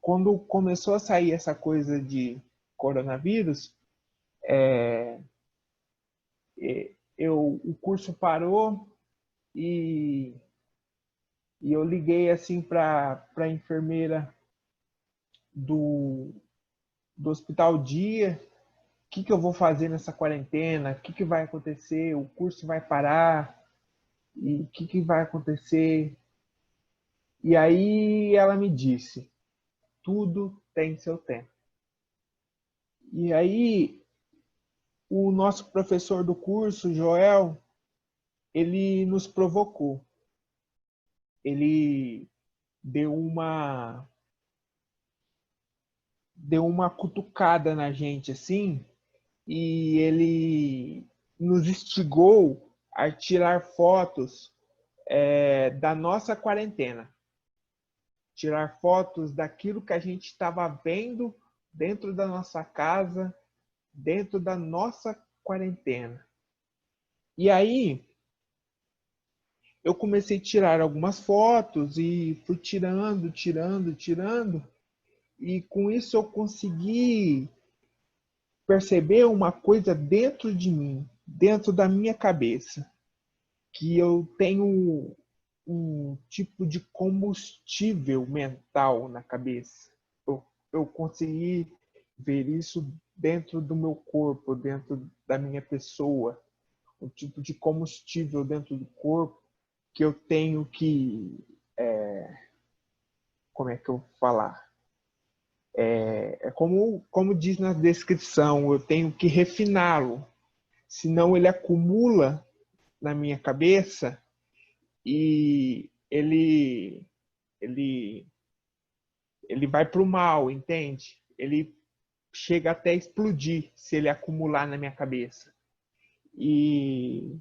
quando começou a sair essa coisa de coronavírus, o curso parou e eu liguei assim para a enfermeira do Hospital Dia, o que eu vou fazer nessa quarentena, o que vai acontecer, o curso vai parar, e o que vai acontecer. E aí ela me disse, tudo tem seu tempo. E aí o nosso professor do curso, Joel, ele nos provocou. Ele deu uma cutucada na gente assim, e ele nos instigou a tirar fotos da nossa quarentena. Tirar fotos daquilo que a gente estava vendo dentro da nossa casa, dentro da nossa quarentena. E aí, eu comecei a tirar algumas fotos e fui tirando, e com isso eu consegui perceber uma coisa dentro de mim, dentro da minha cabeça, que eu tenho um tipo de combustível mental na cabeça. Eu consegui ver isso dentro do meu corpo, dentro da minha pessoa, um tipo de combustível dentro do corpo que eu tenho que, como é que eu vou falar? Como diz na descrição, eu tenho que refiná-lo, senão ele acumula na minha cabeça e ele vai para o mal, entende? Ele chega até a explodir se ele acumular na minha cabeça. E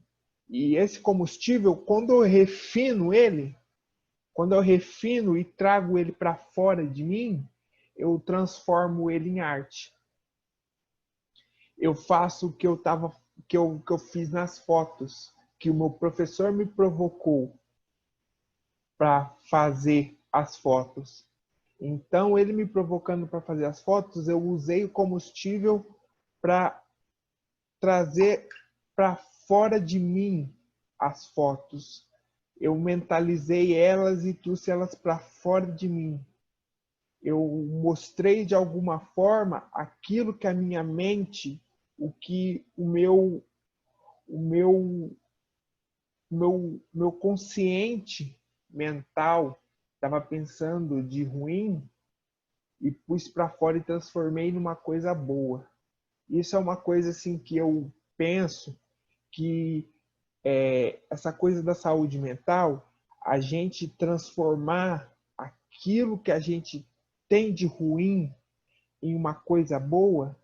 esse combustível, quando eu refino e trago ele para fora de mim, eu transformo ele em arte. Eu faço o que eu fiz nas fotos, que o meu professor me provocou para fazer as fotos. Então, ele me provocando para fazer as fotos, eu usei o combustível para trazer para fora de mim as fotos. Eu mentalizei elas e trouxe elas para fora de mim. Eu mostrei de alguma forma aquilo que a minha mente, o que o meu consciente mental estava pensando de ruim, e pus para fora e transformei numa coisa boa. Isso é uma coisa assim que eu penso que essa coisa da saúde mental, a gente transformar aquilo que a gente tem de ruim em uma coisa boa,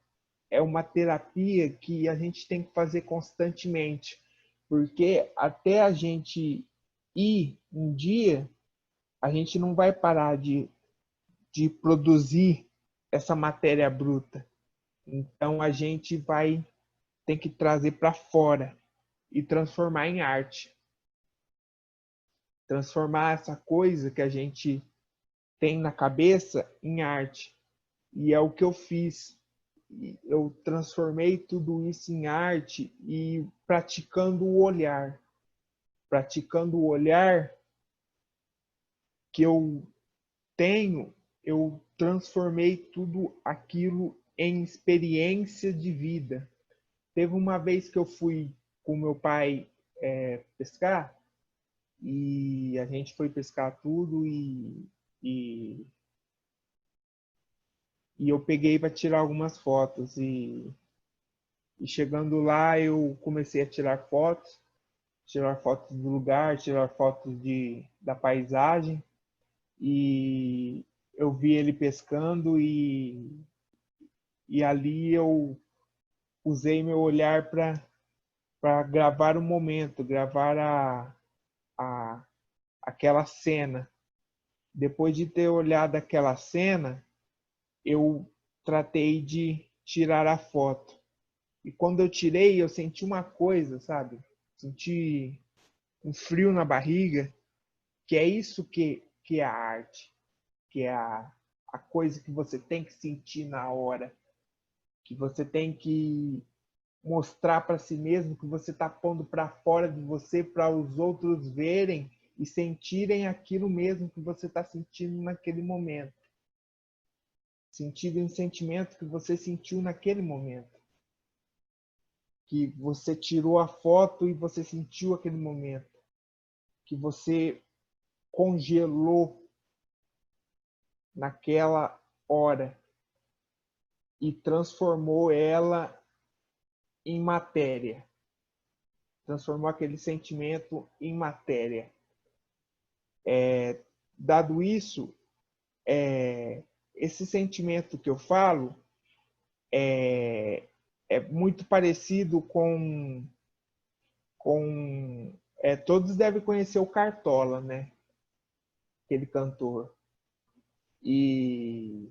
é uma terapia que a gente tem que fazer constantemente, porque até a gente ir um dia, a gente não vai parar de produzir essa matéria bruta. Então a gente vai ter que trazer para fora e transformar em arte. Transformar essa coisa que a gente tem na cabeça em arte. E é o que eu fiz. Eu transformei tudo isso em arte e praticando o olhar. praticando o olhar que eu tenho, eu transformei tudo aquilo em experiência de vida. Teve uma vez que eu fui com meu pai pescar, e a gente foi pescar tudo e, e eu peguei para tirar algumas fotos. E chegando lá, eu comecei a tirar fotos do lugar, tirar fotos da paisagem. E eu vi ele pescando e ali eu usei meu olhar para gravar o momento, gravar aquela cena. Depois de ter olhado aquela cena, eu tratei de tirar a foto. E quando eu tirei, eu senti uma coisa, sabe? Senti um frio na barriga, que é isso que é a arte, que é a coisa que você tem que sentir na hora, que você tem que mostrar para si mesmo, que você está pondo para fora de você, para os outros verem e sentirem aquilo mesmo que você está sentindo naquele momento. Sentirem o sentimento que você sentiu naquele momento. Que você tirou a foto e você sentiu aquele momento. Que você congelou naquela hora e transformou ela em matéria. Transformou aquele sentimento em matéria. Dado isso, esse sentimento que eu falo é muito parecido com todos devem conhecer o Cartola, né? Aquele cantor. E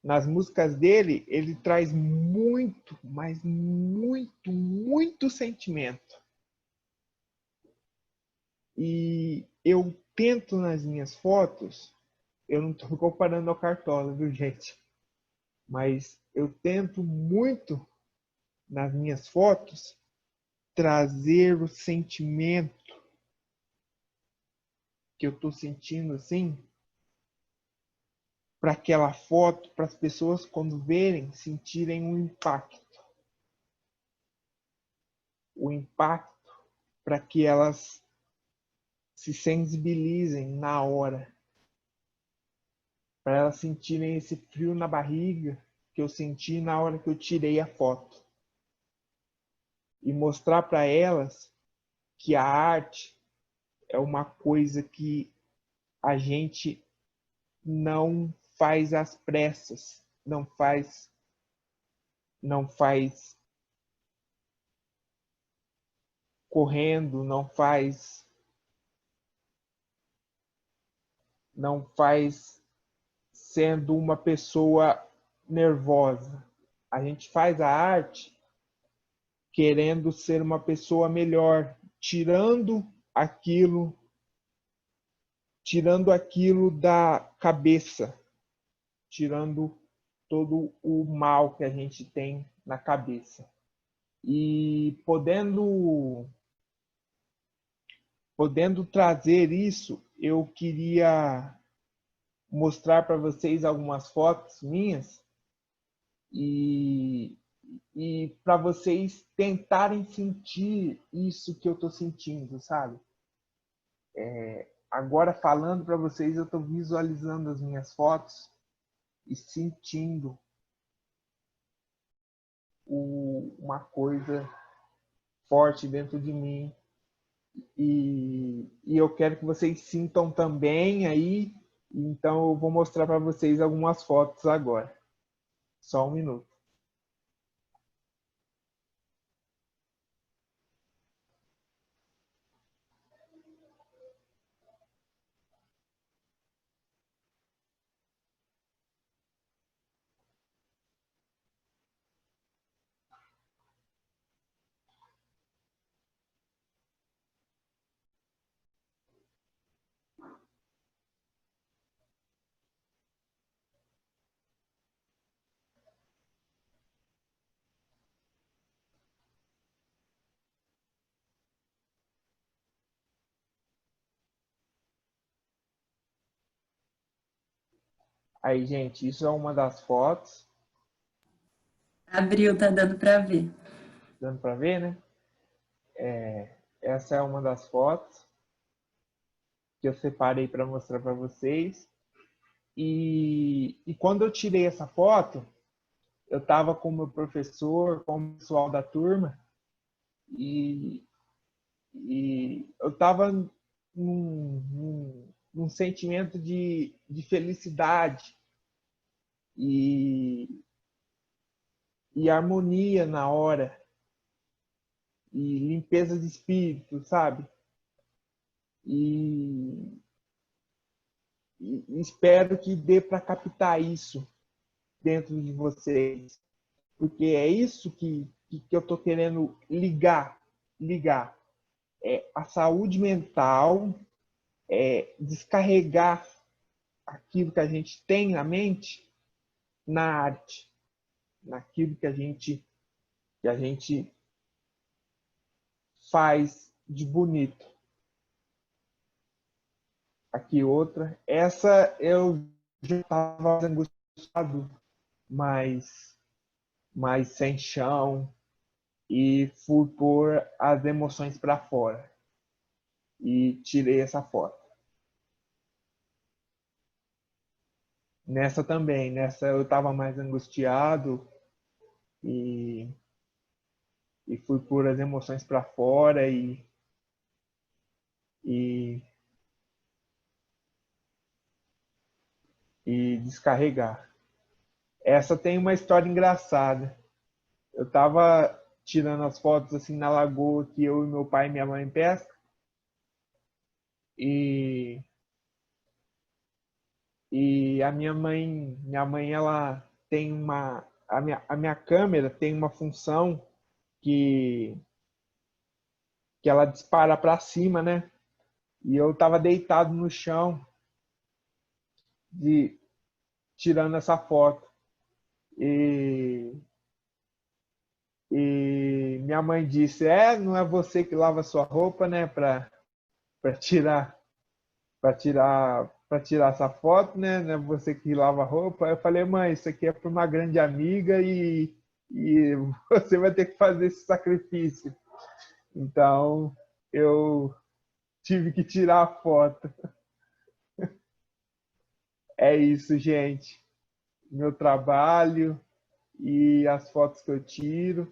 nas músicas dele, ele traz muito, mas muito, muito sentimento. E eu tento nas minhas fotos, eu não estou comparando ao Cartola, viu, gente? Mas eu tento muito nas minhas fotos trazer o sentimento que eu estou sentindo assim para aquela foto, para as pessoas quando verem sentirem um impacto. O impacto para que elas se sensibilizem na hora, para elas sentirem esse frio na barriga que eu senti na hora que eu tirei a foto. E mostrar para elas que a arte é uma coisa que a gente não faz às pressas, não faz correndo, não faz sendo uma pessoa nervosa. A gente faz a arte querendo ser uma pessoa melhor, aquilo tirando aquilo da cabeça, tirando todo o mal que a gente tem na cabeça. E podendo trazer isso, eu queria mostrar para vocês algumas fotos minhas e para vocês tentarem sentir isso que eu estou sentindo, sabe? Agora falando para vocês, eu estou visualizando as minhas fotos e sentindo uma coisa forte dentro de mim. E eu quero que vocês sintam também aí. Então eu vou mostrar para vocês algumas fotos agora. Só um minuto. Aí, gente, isso é uma das fotos. Abriu, tá dando para ver. Dando para ver, né? Essa é uma das fotos que eu separei para mostrar para vocês. E quando eu tirei essa foto, eu estava com o meu professor, com o pessoal da turma, e eu estava num sentimento de felicidade e harmonia na hora, e limpeza de espírito, sabe? E espero que dê para captar isso dentro de vocês, porque é isso que eu estou querendo ligar. É a saúde mental, descarregar aquilo que a gente tem na mente na arte, naquilo que a gente faz de bonito. Aqui outra. Essa eu já estava angustiado, mas sem chão, e fui pôr as emoções para fora. E tirei essa foto. Nessa também, nessa eu estava mais angustiado e fui pôr as emoções para fora e descarregar. Essa tem uma história engraçada. Eu estava tirando as fotos assim na lagoa que eu e meu pai e minha mãe pescam. E a minha mãe ela tem a minha câmera tem uma função que ela dispara para cima, né? E eu estava deitado no chão tirando essa foto. E minha mãe disse: não é você que lava sua roupa, né, para tirar essa foto, né? Não é você que lava a roupa. Eu falei: mãe, isso aqui é para uma grande amiga e você vai ter que fazer esse sacrifício. Então eu tive que tirar a foto. É isso, gente. Meu trabalho e as fotos que eu tiro.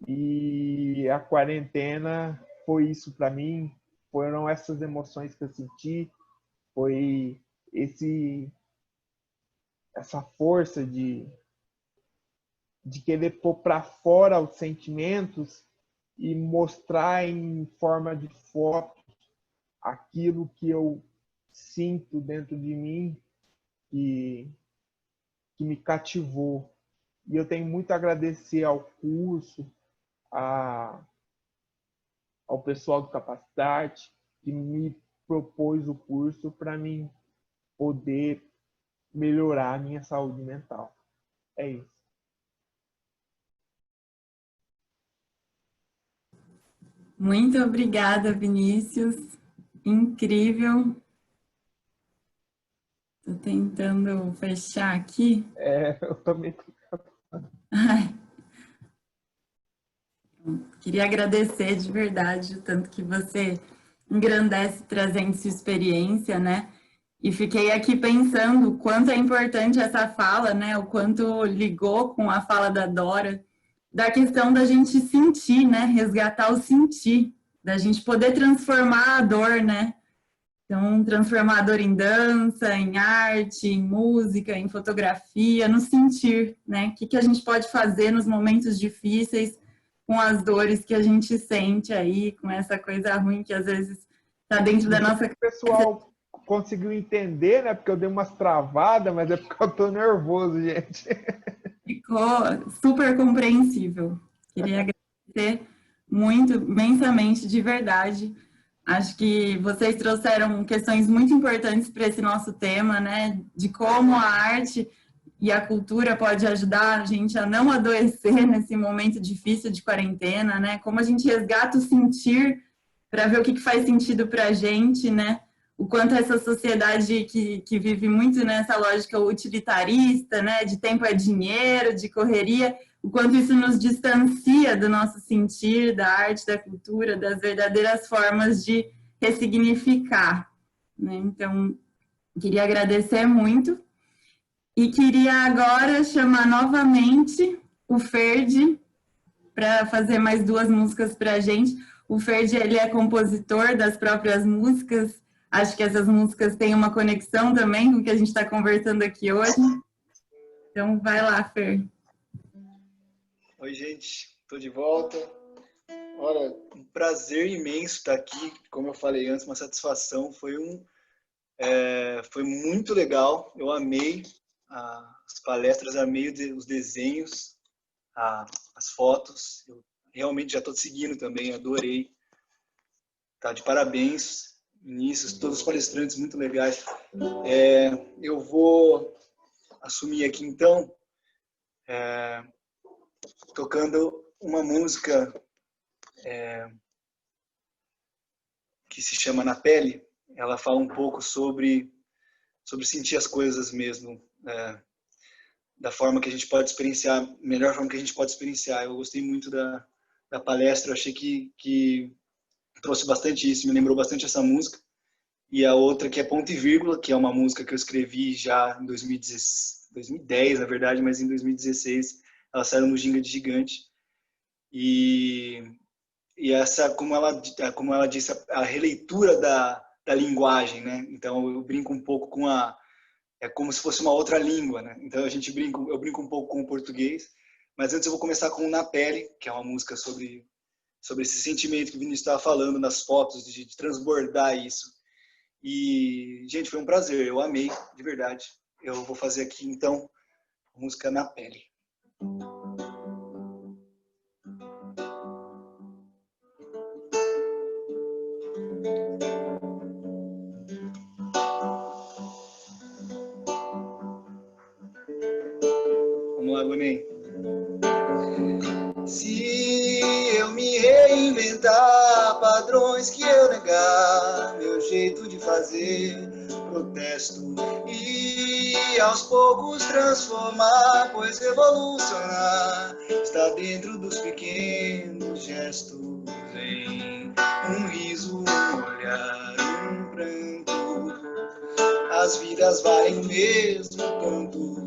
E a quarentena foi isso para mim. Foram essas emoções que eu senti. Foi essa força de querer pôr para fora os sentimentos e mostrar em forma de foto aquilo que eu sinto dentro de mim, que me cativou. E eu tenho muito a agradecer ao curso, ao pessoal do Capacidade, que me propôs o curso para mim poder melhorar a minha saúde mental. É isso. Muito obrigada, Vinícius. Incrível. Estou tentando fechar aqui. Eu também. Queria agradecer de verdade o tanto que você engrandece trazendo sua experiência, né? E fiquei aqui pensando o quanto é importante essa fala, né? O quanto ligou com a fala da Dora, da questão da gente sentir, né? Resgatar o sentir, da gente poder transformar a dor, né? Então, transformar a dor em dança, em arte, em música, em fotografia, no sentir, né? O que a gente pode fazer nos momentos difíceis com as dores que a gente sente aí, com essa coisa ruim que às vezes está dentro da nossa cabeça. O pessoal conseguiu entender, né? Porque eu dei umas travadas, mas é porque eu tô nervoso, gente. Ficou super compreensível. Queria agradecer muito, imensamente, de verdade. Acho que vocês trouxeram questões muito importantes para esse nosso tema, né? De como a arte e a cultura pode ajudar a gente a não adoecer nesse momento difícil de quarentena, né? Como a gente resgata o sentir para ver o que faz sentido para a gente, né? o quanto essa sociedade que vive muito nessa lógica utilitarista, né, de tempo é dinheiro, de correria, o quanto isso nos distancia do nosso sentir, da arte, da cultura, das verdadeiras formas de ressignificar, né? Então, queria agradecer muito e queria agora chamar novamente o Ferdi para fazer mais 2 músicas para a gente. O Ferdi, ele é compositor das próprias músicas. Acho que essas músicas têm uma conexão também com o que a gente está conversando aqui hoje. Então, vai lá, Fer. Oi, gente. Estou de volta. Olha, um prazer imenso estar aqui. Como eu falei antes, uma satisfação. Foi muito legal. Eu amei as palestras, amei os desenhos, as fotos. Eu realmente já estou seguindo também, adorei. Tá de parabéns. Vinícius, todos os palestrantes muito legais. Eu vou assumir aqui, então, tocando uma música que se chama Na Pele. Ela fala um pouco sobre sentir as coisas mesmo, da forma que a gente pode experienciar, melhor forma que a gente pode experienciar. Eu gostei muito da palestra, eu achei que trouxe bastante isso, me lembrou bastante essa música. E a outra que é Ponto e Vírgula, que é uma música que eu escrevi já em 2010, na verdade, mas em 2016 ela saiu no Ginga de Gigante. E essa, como ela disse, a releitura da linguagem, né? Então eu brinco um pouco com é como se fosse uma outra língua, né? Então eu brinco um pouco com o português, mas antes eu vou começar com Na Pele, que é uma música sobre esse sentimento que o Vinícius estava falando nas fotos, de transbordar isso. E, gente, foi um prazer, eu amei, de verdade. Eu vou fazer aqui, então, a música Na Pele. Vamos lá, Bonem. Se eu me reinventar, padrões que eu negar, meu jeito de fazer, protesto, e aos poucos transformar, pois revolucionar está dentro dos pequenos gestos, em um riso, um olhar, um pranto. As vidas valem o mesmo tanto.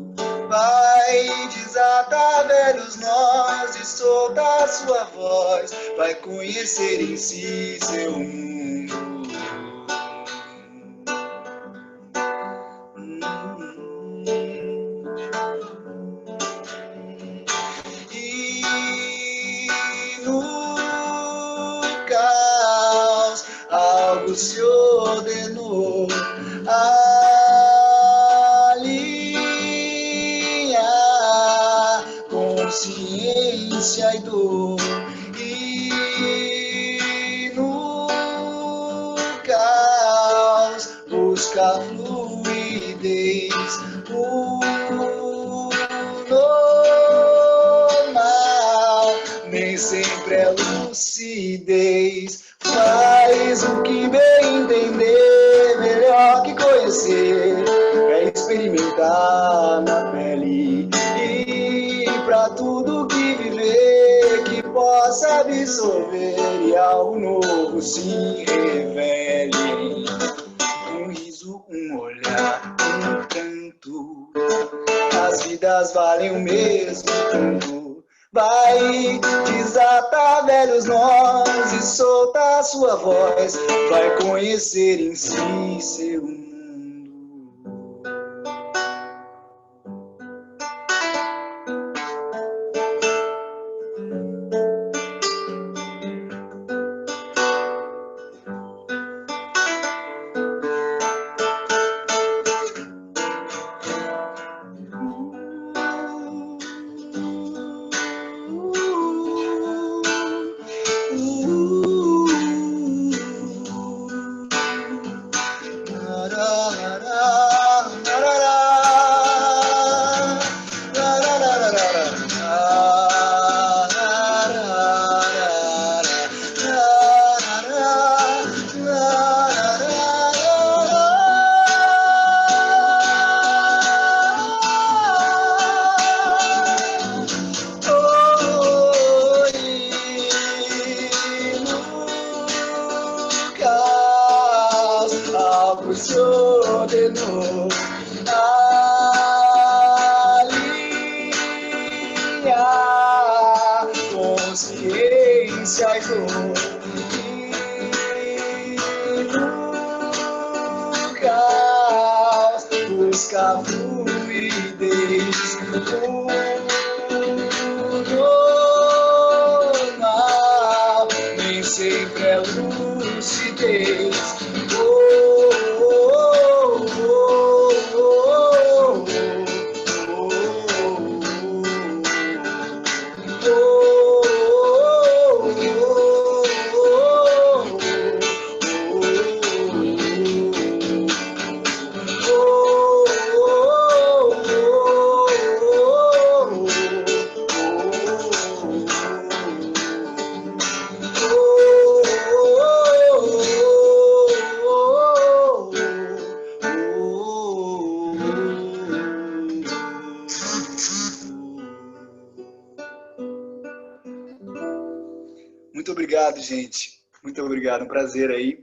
Vai desatar velhos nós e soltar sua voz. Vai conhecer em si seu mundo. E no caos algo se ordenou. Consciência e dor, e no caos busca fluidez, o normal nem sempre é lucidez. Faz o que bem entender, melhor que conhecer, é experimentar na pele. Pra tudo que viver, que possa absorver e algo novo se revele. Um riso, um olhar, um canto, as vidas valem o mesmo tanto. Vai desatar velhos nós e soltar sua voz. Vai conhecer em si seu mundo. corpo se ordenou. Alinhar consciência e dor. E no caos buscar fluidez. Nem sempre é lucidez. Muito obrigado, gente. Muito obrigado, um prazer aí.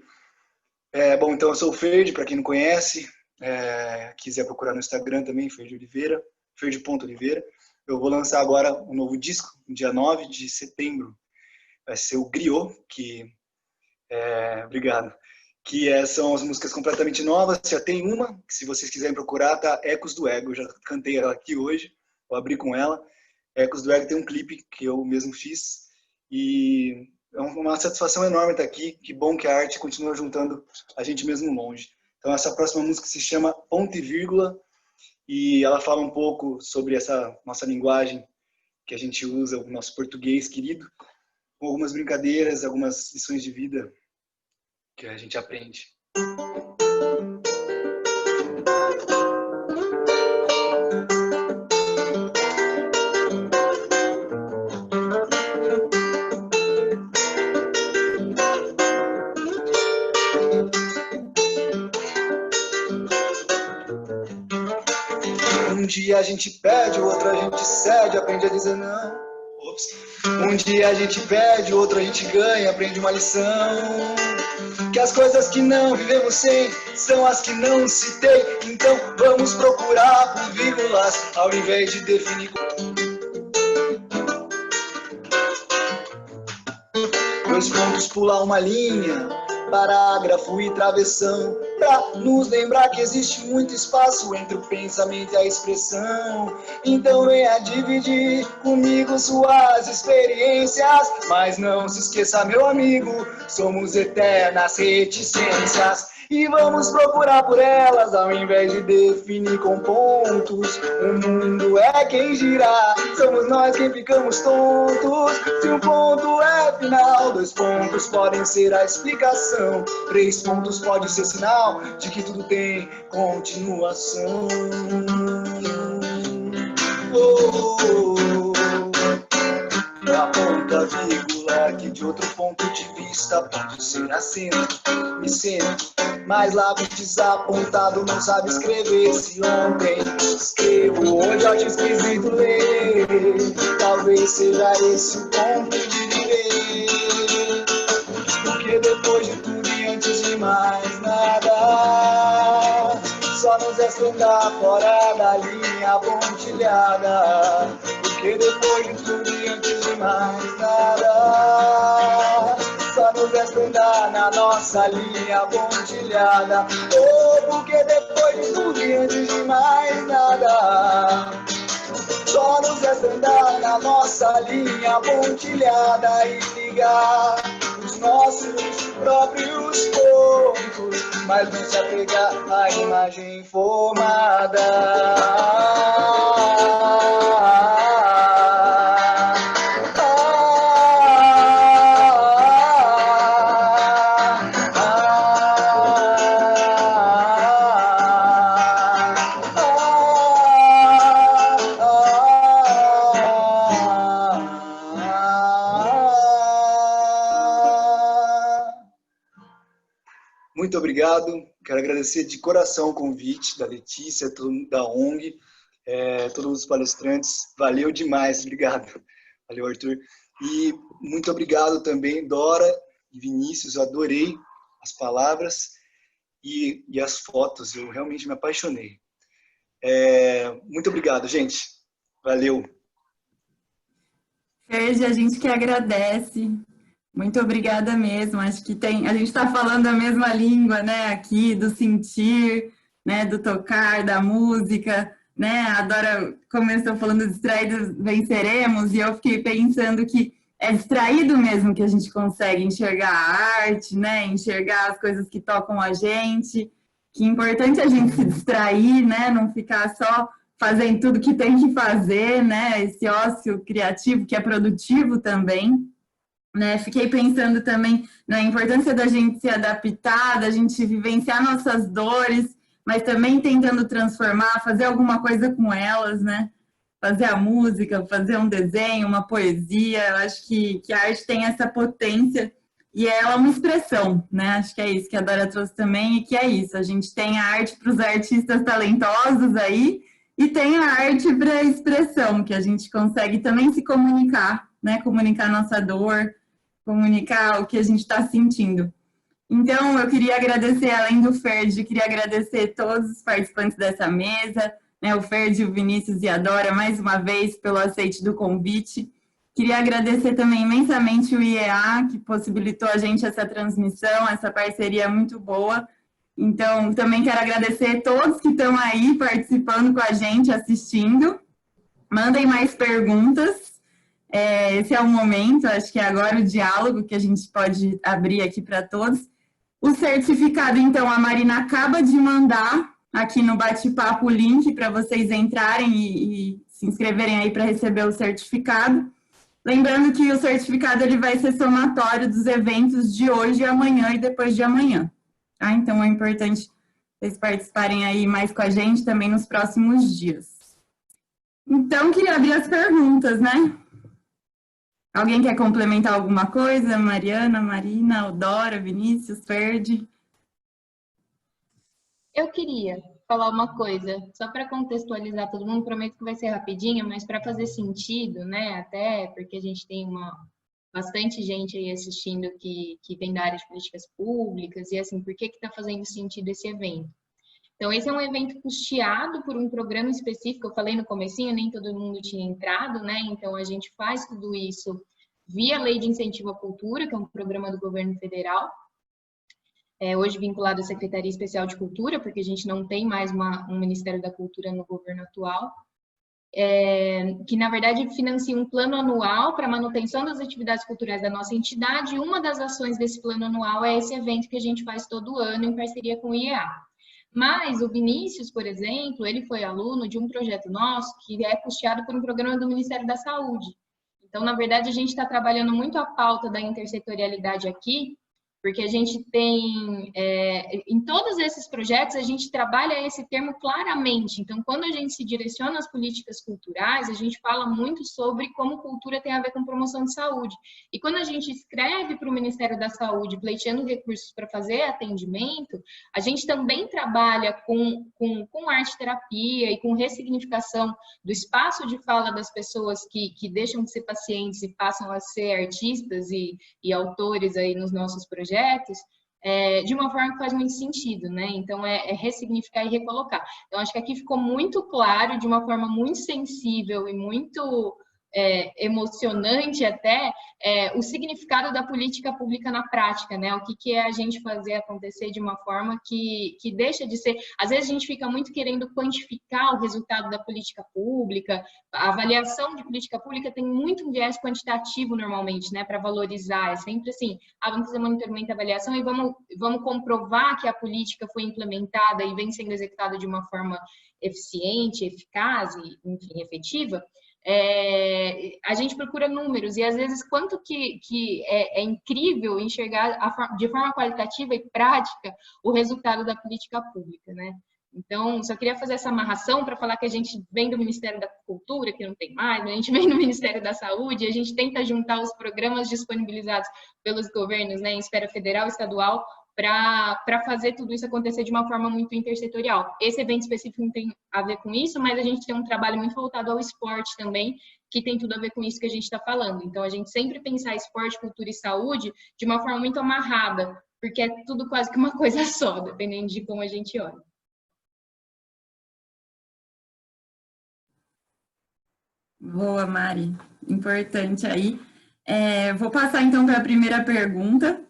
Bom, então eu sou o Ferdi, para quem não conhece. Quiser procurar no Instagram também, Ferdi Oliveira, Ferdi.Oliveira. Eu vou lançar agora um novo disco, no dia 9 de setembro. Vai ser o Griot, que... obrigado. Que são as músicas completamente novas. Já tem uma, que se vocês quiserem procurar, tá? Ecos do Ego. Eu já cantei ela aqui hoje, vou abrir com ela. Ecos do Ego tem um clipe que eu mesmo fiz. E é uma satisfação enorme estar aqui. Que bom que a arte continua juntando a gente mesmo longe. Então essa próxima música se chama Ponto e Vírgula. E ela fala um pouco sobre essa nossa linguagem que a gente usa, o nosso português querido. Com algumas brincadeiras, algumas lições de vida que a gente aprende. Um dia a gente pede, o outro a gente cede, aprende a dizer não. Ops. Um dia a gente perde, o outro a gente ganha, aprende uma lição. Que as coisas que não vivemos sem são as que não se tem. Então vamos procurar por vírgulas ao invés de definir. Dois pontos, pular uma linha, parágrafo e travessão, pra nos lembrar que existe muito espaço entre o pensamento e a expressão. Então venha dividir comigo suas experiências, mas não se esqueça, meu amigo, somos eternas reticências. E vamos procurar por elas ao invés de definir com pontos. O mundo é quem gira, somos nós quem ficamos tontos. Se um ponto é final, dois pontos podem ser a explicação. Três pontos pode ser sinal de que tudo tem continuação. A ponta, vírgula, que de outro ponto de vista pode ser acento. Me sento, mas lápis desapontado não sabe escrever. Se ontem escrevo, hoje acho esquisito ler. Talvez seja esse o ponto de viver. Porque depois de tudo e antes de mais nada, só nos resta andar fora da linha pontilhada. Porque depois de tudo e antes de mais nada, só nos resta andar na nossa linha pontilhada. Porque depois de tudo e antes de mais nada, só nos resta andar na nossa linha pontilhada e ligar os nossos próprios pontos, mas não se apegar à imagem formada. Muito obrigado, quero agradecer de coração o convite da Letícia, da ONG, todos os palestrantes, valeu demais, obrigado, valeu Arthur, e muito obrigado também Dora e Vinícius, eu adorei as palavras, e as fotos, eu realmente me apaixonei. Muito obrigado, gente. Valeu. Ferdi, a gente que agradece. Muito obrigada mesmo. Acho que a gente está falando a mesma língua, né? Aqui, do sentir, né? Do tocar, da música, né? A Dora começou falando distraídos venceremos, e eu fiquei pensando que é distraído mesmo que a gente consegue enxergar a arte, né? Enxergar as coisas que tocam a gente. Que é importante a gente se distrair, né? Não ficar só fazendo tudo que tem que fazer, né? Esse ócio criativo que é produtivo também, né? Fiquei pensando também na importância da gente se adaptar, da gente vivenciar nossas dores, mas também tentando transformar, fazer alguma coisa com elas, né? Fazer a música, fazer um desenho, uma poesia. Eu acho que a arte tem essa potência e ela é uma expressão, né? Acho que é isso que a Dora trouxe também, e que é isso. A gente tem a arte para os artistas talentosos aí, e tem a arte para a expressão, que a gente consegue também se comunicar, né? Comunicar nossa dor, comunicar o que a gente está sentindo. Então, eu queria agradecer, além do Ferdi, queria agradecer todos os participantes dessa mesa, né? O Ferdi, o Vinícius e a Dora, mais uma vez, pelo aceite do convite. Queria agradecer também imensamente o IEA, que possibilitou a gente essa transmissão, essa parceria muito boa. Então, também quero agradecer a todos que estão aí participando com a gente, assistindo. Mandem mais perguntas. Esse é o momento, acho que é agora o diálogo que a gente pode abrir aqui para todos. O certificado, então, a Marina acaba de mandar aqui no bate-papo o link para vocês entrarem e se inscreverem aí para receber o certificado. Lembrando que o certificado ele vai ser somatório dos eventos de hoje, amanhã e depois de amanhã. Tá? Então, é importante vocês participarem aí mais com a gente também nos próximos dias. Então, queria abrir as perguntas, né? Alguém quer complementar alguma coisa? Mariana, Marina, Dora, Vinícius, Ferdi? Eu queria falar uma coisa, só para contextualizar todo mundo, prometo que vai ser rapidinho, mas para fazer sentido, né? Até porque a gente tem bastante gente aí assistindo que vem da área de políticas públicas, e assim, por que está fazendo sentido esse evento? Então, esse é um evento custeado por um programa específico, eu falei no comecinho, nem todo mundo tinha entrado, né? Então, a gente faz tudo isso via Lei de Incentivo à Cultura, que é um programa do governo federal, hoje vinculado à Secretaria Especial de Cultura, porque a gente não tem mais um Ministério da Cultura no governo atual, que, na verdade, financia um plano anual para a manutenção das atividades culturais da nossa entidade, e uma das ações desse plano anual é esse evento que a gente faz todo ano em parceria com o IEA. Mas o Vinícius, por exemplo, ele foi aluno de um projeto nosso que é custeado por um programa do Ministério da Saúde. Então, na verdade, a gente está trabalhando muito a pauta da intersetorialidade aqui, porque a gente tem, em todos esses projetos, a gente trabalha esse termo claramente. Então, quando a gente se direciona às políticas culturais, a gente fala muito sobre como cultura tem a ver com promoção de saúde. E quando a gente escreve para o Ministério da Saúde, pleiteando recursos para fazer atendimento, a gente também trabalha com arte-terapia e com ressignificação do espaço de fala das pessoas que deixam de ser pacientes e passam a ser artistas e autores aí nos nossos projetos, de uma forma que faz muito sentido, né? Então, é ressignificar e recolocar. Então, acho que aqui ficou muito claro, de uma forma muito sensível e muito emocionante até, o significado da política pública na prática, né? O que é a gente fazer acontecer de uma forma que deixa de ser... Às vezes a gente fica muito querendo quantificar o resultado da política pública. A avaliação de política pública tem muito um viés quantitativo normalmente, né? Para valorizar. É sempre assim, vamos fazer monitoramento e avaliação e vamos comprovar que a política foi implementada e vem sendo executada de uma forma eficiente, eficaz e, enfim, efetiva. A gente procura números, e às vezes quanto que é incrível enxergar de forma qualitativa e prática o resultado da política pública, né? Então, só queria fazer essa amarração para falar que a gente vem do Ministério da Cultura, que não tem mais, a gente vem do Ministério da Saúde, e a gente tenta juntar os programas disponibilizados pelos governos, né, em esfera federal e estadual, para fazer tudo isso acontecer de uma forma muito intersetorial. Esse evento específico não tem a ver com isso, mas a gente tem um trabalho muito voltado ao esporte também, que tem tudo a ver com isso que a gente está falando. Então, a gente sempre pensar esporte, cultura e saúde de uma forma muito amarrada, porque é tudo quase que uma coisa só, dependendo de como a gente olha. Boa, Mari. Importante aí. Vou passar então para a primeira pergunta.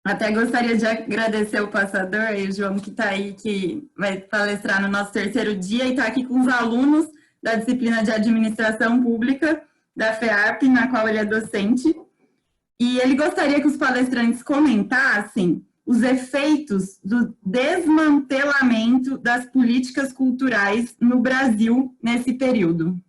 Até gostaria de agradecer o passador e o João que está aí, que vai palestrar no nosso terceiro dia e está aqui com os alunos da disciplina de Administração Pública da FEARP, na qual ele é docente. E ele gostaria que os palestrantes comentassem os efeitos do desmantelamento das políticas culturais no Brasil nesse período.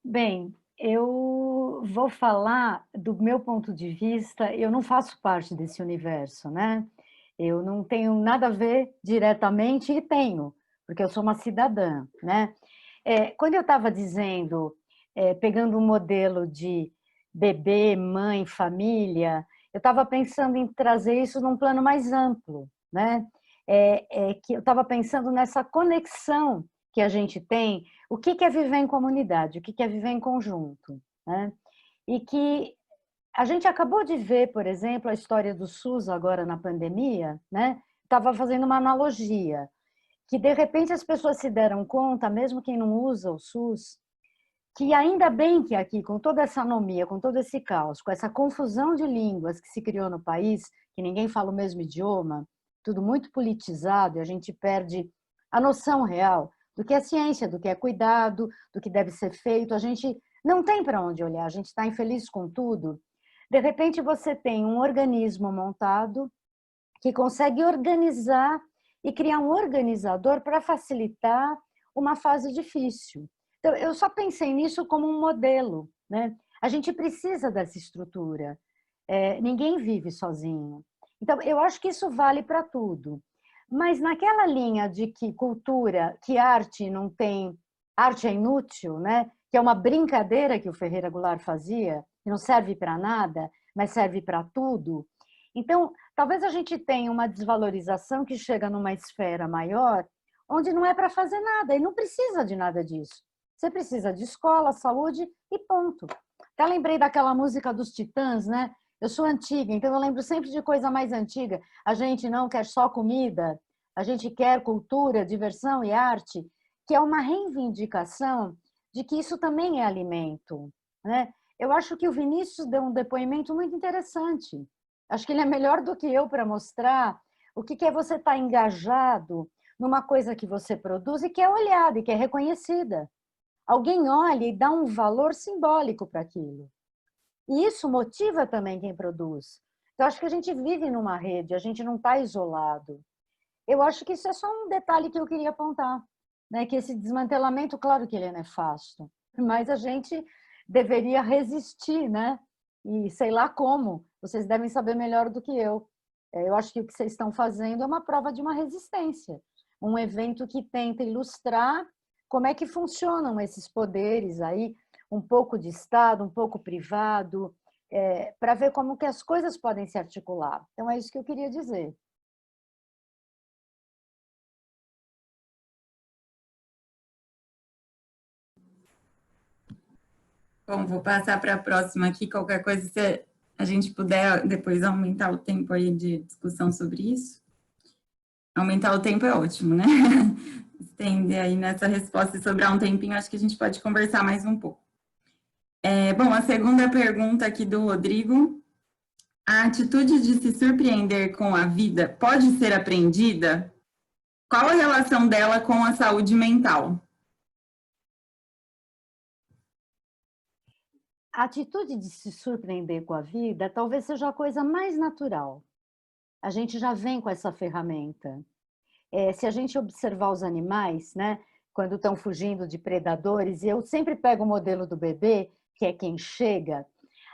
Bem, eu vou falar do meu ponto de vista, eu não faço parte desse universo, né? Eu não tenho nada a ver diretamente, e tenho, porque eu sou uma cidadã, né? Quando eu estava dizendo, pegando um modelo de bebê, mãe, família, eu estava pensando em trazer isso num plano mais amplo, né? Que eu estava pensando nessa conexão que a gente tem, o que é viver em comunidade, o que é viver em conjunto, né? E que a gente acabou de ver, por exemplo, a história do SUS agora na pandemia, né? Estava fazendo uma analogia, que de repente as pessoas se deram conta, mesmo quem não usa o SUS, que ainda bem que aqui, com toda essa anomia, com todo esse caos, com essa confusão de línguas que se criou no país, que ninguém fala o mesmo idioma, tudo muito politizado, e a gente perde a noção real do que é ciência, do que é cuidado, do que deve ser feito. A gente não tem para onde olhar, a gente está infeliz com tudo. De repente, você tem um organismo montado que consegue organizar e criar um organizador para facilitar uma fase difícil. Então, eu só pensei nisso como um modelo, né? A gente precisa dessa estrutura. Ninguém vive sozinho. Então, eu acho que isso vale para tudo. Mas naquela linha de que cultura, que arte não tem, arte é inútil, né? Que é uma brincadeira que o Ferreira Goulart fazia, que não serve para nada, mas serve para tudo. Então, talvez a gente tenha uma desvalorização que chega numa esfera maior, onde não é para fazer nada, e não precisa de nada disso. Você precisa de escola, saúde e ponto. Até lembrei daquela música dos Titãs, né? Eu sou antiga, então eu lembro sempre de coisa mais antiga. A gente não quer só comida, a gente quer cultura, diversão e arte, que é uma reivindicação de que isso também é alimento, né? Eu acho que o Vinícius deu um depoimento muito interessante. Acho que ele é melhor do que eu para mostrar o que é você estar engajado numa coisa que você produz e que é olhada e que é reconhecida. Alguém olha e dá um valor simbólico para aquilo. E isso motiva também quem produz. Então, acho que a gente vive numa rede, a gente não está isolado. Eu acho que isso é só um detalhe que eu queria apontar, né? Que esse desmantelamento, claro que ele é nefasto, mas a gente deveria resistir, né? E sei lá como, vocês devem saber melhor do que eu. Eu acho que o que vocês estão fazendo é uma prova de uma resistência, um evento que tenta ilustrar como é que funcionam esses poderes aí, um pouco de Estado, um pouco privado, para ver como que as coisas podem se articular. Então, é isso que eu queria dizer. Bom, vou passar para a próxima aqui. Qualquer coisa, se a gente puder depois aumentar o tempo aí de discussão sobre isso. Aumentar o tempo é ótimo, né? Estender aí nessa resposta e sobrar um tempinho, acho que a gente pode conversar mais um pouco. Bom, a segunda pergunta aqui do Rodrigo. A atitude de se surpreender com a vida pode ser aprendida? Qual a relação dela com a saúde mental? A atitude de se surpreender com a vida talvez seja a coisa mais natural. A gente já vem com essa ferramenta. Se a gente observar os animais, né, quando estão fugindo de predadores, e eu sempre pego o modelo do bebê, que é quem chega,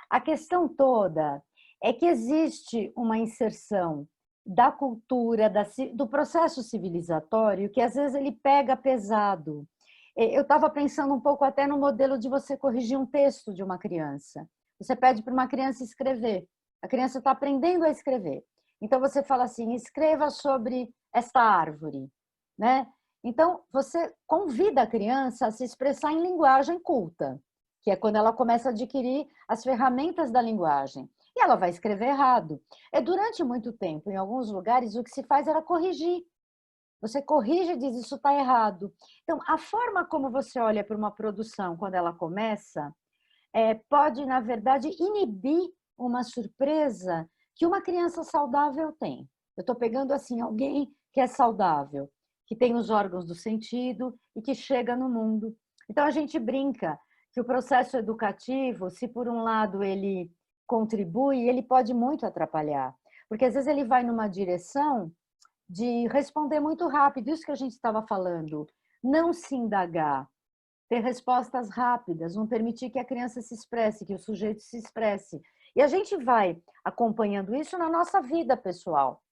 a questão toda é que existe uma inserção da cultura, do processo civilizatório, que às vezes ele pega pesado. Eu estava pensando um pouco até no modelo de você corrigir um texto de uma criança. Você pede para uma criança escrever. A criança está aprendendo a escrever. Então você fala assim, escreva sobre esta árvore. né? Então, você convida a criança a se expressar em linguagem culta, que é quando ela começa a adquirir as ferramentas da linguagem. E ela vai escrever errado. Durante muito tempo, em alguns lugares, o que se faz era corrigir. Você corrige e diz, isso está errado. Então, a forma como você olha para uma produção quando ela começa, pode, na verdade, inibir uma surpresa que uma criança saudável tem. Eu estou pegando, assim, alguém que é saudável, que tem os órgãos do sentido e que chega no mundo. Então, a gente brinca que o processo educativo, se por um lado ele contribui, ele pode muito atrapalhar. Porque às vezes ele vai numa direção de responder muito rápido, isso que a gente estava falando, não se indagar, ter respostas rápidas, não permitir que a criança se expresse, que o sujeito se expresse. E a gente vai acompanhando isso na nossa vida pessoal.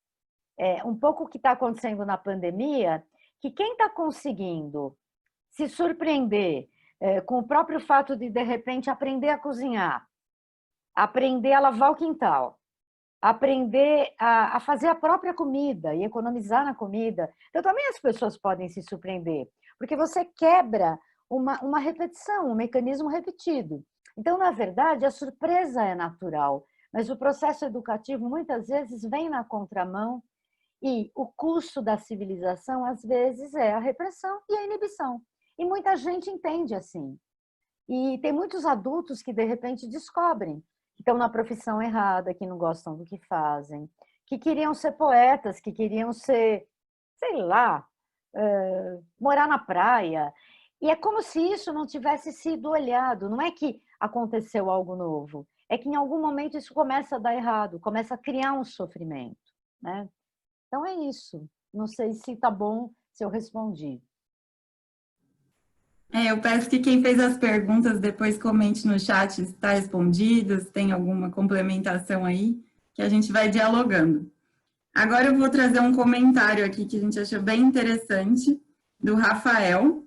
Um pouco o que está acontecendo na pandemia, que quem está conseguindo se surpreender com o próprio fato de repente, aprender a cozinhar, aprender a lavar o quintal, aprender a fazer a própria comida e economizar na comida. Então, também as pessoas podem se surpreender, porque você quebra uma repetição, um mecanismo repetido. Então, na verdade, a surpresa é natural, mas o processo educativo muitas vezes vem na contramão e o custo da civilização, às vezes, é a repressão e a inibição. E muita gente entende assim. E tem muitos adultos que, de repente, descobrem que estão na profissão errada, que não gostam do que fazem, que queriam ser poetas, que queriam ser, sei lá, morar na praia. E é como se isso não tivesse sido olhado. Não é que aconteceu algo novo, é que em algum momento isso começa a dar errado, começa a criar um sofrimento, né? Então é isso. Não sei se está bom, se eu respondi. Eu peço que quem fez as perguntas depois comente no chat se está respondido, se tem alguma complementação aí, que a gente vai dialogando. Agora eu vou trazer um comentário aqui que a gente achou bem interessante, do Rafael,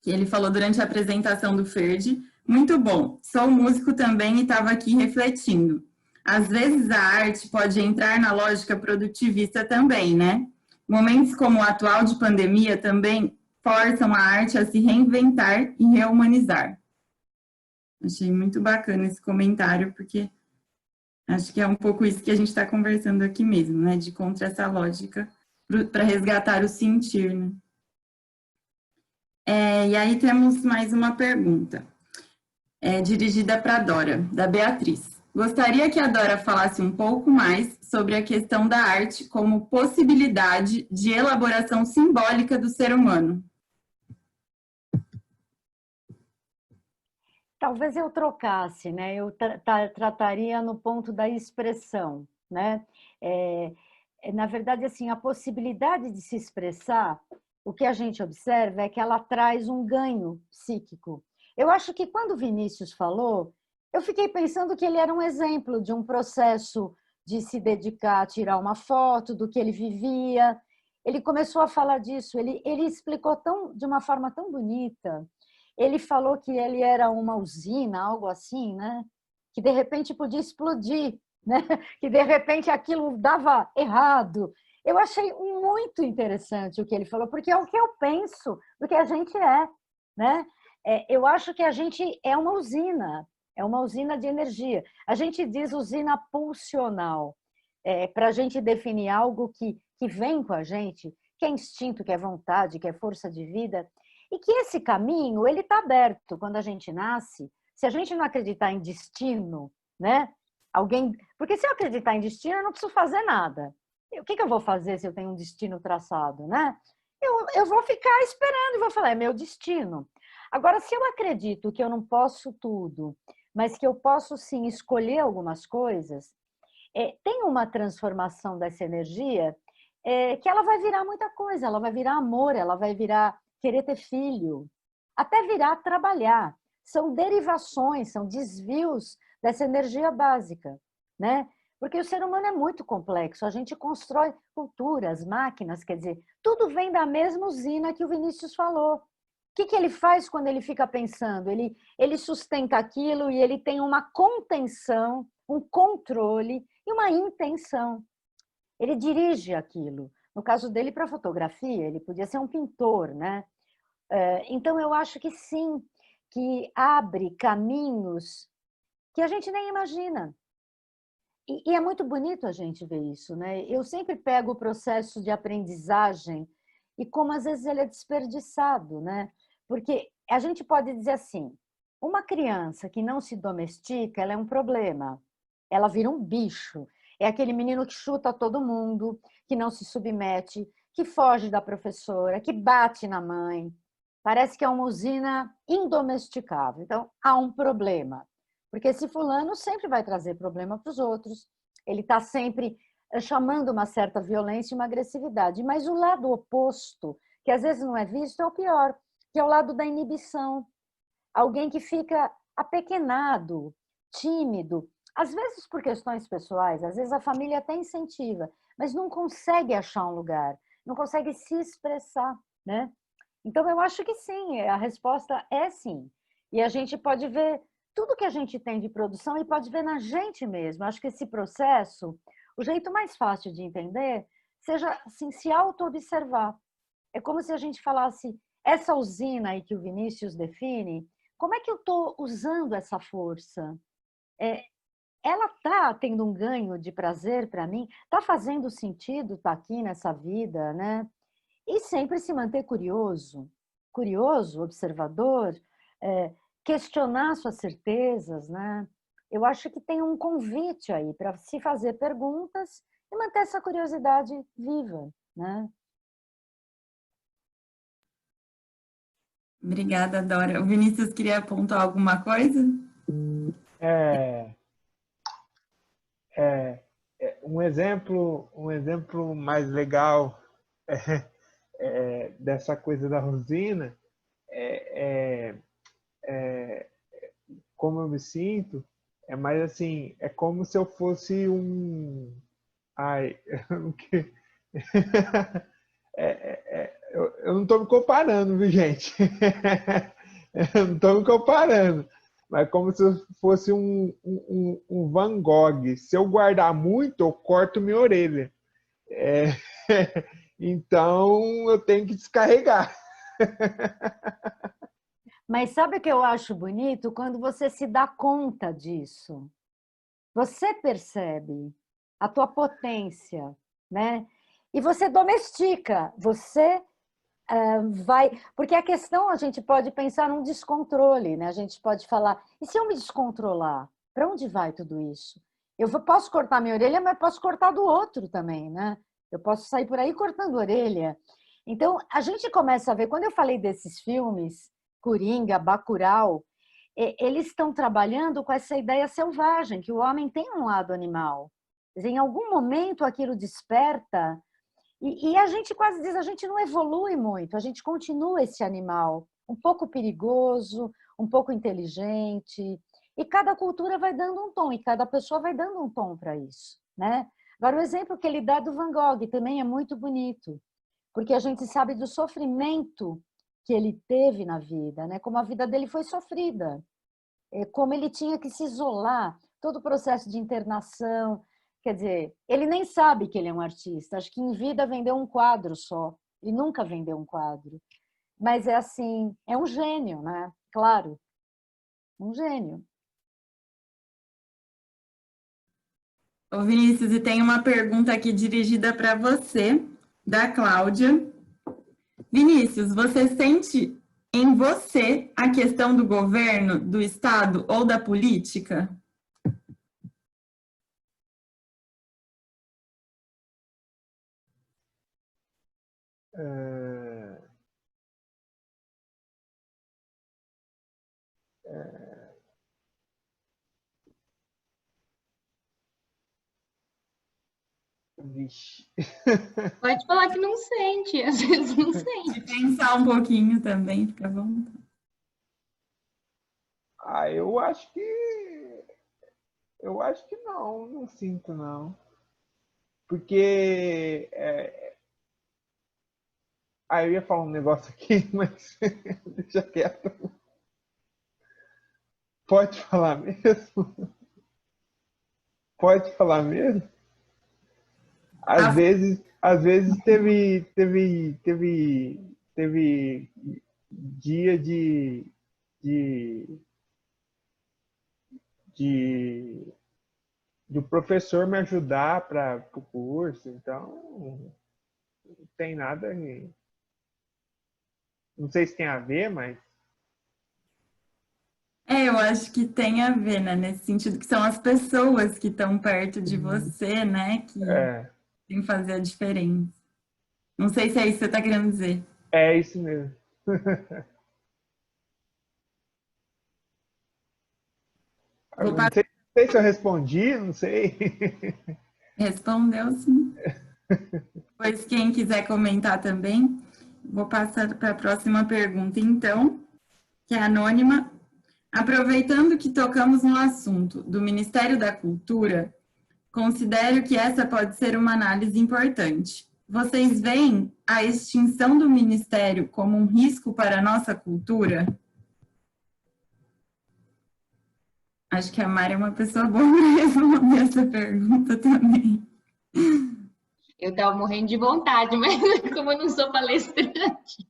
que ele falou durante a apresentação do Ferdi. Muito bom, sou músico também e estava aqui refletindo. Às vezes a arte pode entrar na lógica produtivista também, né? Momentos como o atual de pandemia também forçam a arte a se reinventar e rehumanizar. Achei muito bacana esse comentário, porque acho que é um pouco isso que a gente está conversando aqui mesmo, né? De contra essa lógica, para resgatar o sentir, né? E aí temos mais uma pergunta, dirigida para a Dora, da Beatriz. Gostaria que a Dora falasse um pouco mais sobre a questão da arte como possibilidade de elaboração simbólica do ser humano. Talvez eu trocasse, né? Eu trataria no ponto da expressão, né? Na verdade, assim, a possibilidade de se expressar, o que a gente observa é que ela traz um ganho psíquico. Eu acho que quando o Vinícius falou, eu fiquei pensando que ele era um exemplo de um processo de se dedicar a tirar uma foto do que ele vivia. Ele começou a falar disso, ele explicou de uma forma tão bonita. Ele falou que ele era uma usina, algo assim, né? Que de repente podia explodir, né? Que de repente aquilo dava errado. Eu achei muito interessante o que ele falou, porque é o que eu penso do que a gente é, né? Eu acho que a gente é uma usina de energia. A gente diz usina pulsional, para a gente definir algo que vem com a gente, que é instinto, que é vontade, que é força de vida, e que esse caminho ele está aberto quando a gente nasce. Se a gente não acreditar em destino, né? Porque se eu acreditar em destino, eu não preciso fazer nada. O que eu vou fazer se eu tenho um destino traçado, né? Eu vou ficar esperando e vou falar, é meu destino. Agora, se eu acredito que eu não posso tudo, mas que eu posso sim escolher algumas coisas, tem uma transformação dessa energia que ela vai virar muita coisa, ela vai virar amor, ela vai virar querer ter filho, até virar trabalhar. São derivações, são desvios dessa energia básica, né? Porque o ser humano é muito complexo, a gente constrói culturas, máquinas, quer dizer, tudo vem da mesma usina que o Vinícius falou. O que ele faz quando ele fica pensando? Ele sustenta aquilo e ele tem uma contenção, um controle e uma intenção. Ele dirige aquilo. No caso dele, para fotografia, ele podia ser um pintor, né? Então, eu acho que sim, que abre caminhos que a gente nem imagina. E é muito bonito a gente ver isso, né? Eu sempre pego o processo de aprendizagem e como às vezes ele é desperdiçado, né? Porque a gente pode dizer assim, uma criança que não se domestica, ela é um problema. Ela vira um bicho. É aquele menino que chuta todo mundo, que não se submete, que foge da professora, que bate na mãe. Parece que é uma usina indomesticável. Então, há um problema. Porque esse fulano sempre vai trazer problema para os outros. Ele está sempre chamando uma certa violência e uma agressividade. Mas o lado oposto, que às vezes não é visto, é o pior, que é o lado da inibição. Alguém que fica apequenado, tímido, às vezes por questões pessoais, às vezes a família até incentiva, mas não consegue achar um lugar, não consegue se expressar, né? Então eu acho que sim, a resposta é sim. E a gente pode ver tudo que a gente tem de produção e pode ver na gente mesmo. Acho que esse processo, o jeito mais fácil de entender, seja assim, se auto-observar. É como se a gente falasse, essa usina aí que o Vinícius define, como é que eu estou usando essa força? Ela está tendo um ganho de prazer para mim? Está fazendo sentido estar aqui nessa vida, né? E sempre se manter curioso. Curioso, observador, questionar suas certezas, né? Eu acho que tem um convite aí para se fazer perguntas e manter essa curiosidade viva, né? Obrigada, Dora. O Vinícius queria apontar alguma coisa? É, um exemplo mais legal dessa coisa da usina como eu me sinto, é mais assim, é como se eu fosse um... Ai, eu não estou me comparando, viu, gente? Eu não estou me comparando. Mas é como se eu fosse um Van Gogh. Se eu guardar muito, eu corto minha orelha. Então, eu tenho que descarregar. Mas sabe o que eu acho bonito? Quando você se dá conta disso. Você percebe a tua potência, né? E você domestica, você vai... Porque a questão, a gente pode pensar num descontrole, né? A gente pode falar, e se eu me descontrolar? Para onde vai tudo isso? Eu posso cortar minha orelha, mas posso cortar do outro também, né? Eu posso sair por aí cortando orelha. Então, a gente começa a ver, quando eu falei desses filmes, Coringa, Bacurau, eles estão trabalhando com essa ideia selvagem, que o homem tem um lado animal. Quer dizer, em algum momento aquilo desperta e a gente quase diz, a gente não evolui muito, a gente continua esse animal, um pouco perigoso, um pouco inteligente, e cada cultura vai dando um tom, e cada pessoa vai dando um tom para isso, né? Agora, o exemplo que ele dá do Van Gogh também é muito bonito, porque a gente sabe do sofrimento que ele teve na vida, né? Como a vida dele foi sofrida, como ele tinha que se isolar, todo o processo de internação. Quer dizer, ele nem sabe que ele é um artista. Acho que em vida vendeu um quadro só. Ele nunca vendeu um quadro. Mas é assim, é um gênio, né? Claro, um gênio. Ô Vinícius, e tem uma pergunta aqui dirigida para você, da Cláudia. Vinícius, você sente em você a questão do governo, do Estado ou da política? Vixe. Pode falar que não sente, às vezes não Se sente. pensar um pouquinho também, fica bom. Eu acho que não sinto não. Porque eu ia falar um negócio aqui, mas deixa quieto. Pode falar mesmo? Pode falar mesmo? Às Às vezes teve dia de o professor me ajudar para o curso, então não tem nada. Não sei se tem a ver, mas. Eu acho que tem a ver, né? Nesse sentido que são as pessoas que estão perto de você, né? Que tem que fazer a diferença. Não sei se é isso que você está querendo dizer. É isso mesmo. Não sei se eu respondi, não sei. Respondeu, sim. Pois quem quiser comentar também, vou passar para a próxima pergunta, então, que é anônima. Aproveitando que tocamos no assunto do Ministério da Cultura, considero que essa pode ser uma análise importante. Vocês veem a extinção do Ministério como um risco para a nossa cultura? Acho que a Mari é uma pessoa boa para responder essa pergunta também. Eu estava morrendo de vontade, mas como eu não sou palestrante.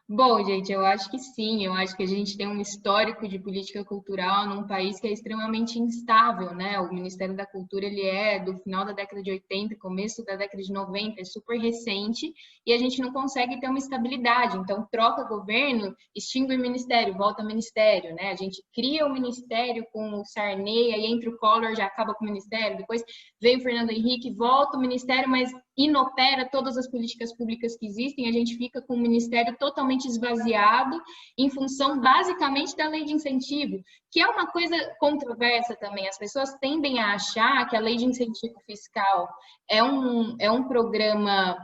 Bom, gente, eu acho que sim, eu acho que a gente tem um histórico de política cultural num país que é extremamente instável, né? O Ministério da Cultura, ele é do final da década de 80, começo da década de 90, é super recente, e a gente não consegue ter uma estabilidade. Então, troca governo, extingue o ministério, volta ao ministério, né? A gente cria o ministério com o Sarney, aí entra o Collor, já acaba com o ministério, depois vem o Fernando Henrique, volta o ministério, mas inopera todas as políticas públicas que existem, a gente fica com o ministério totalmente esvaziado em função basicamente da lei de incentivo, que é uma coisa controversa também. As pessoas tendem a achar que a lei de incentivo fiscal é um programa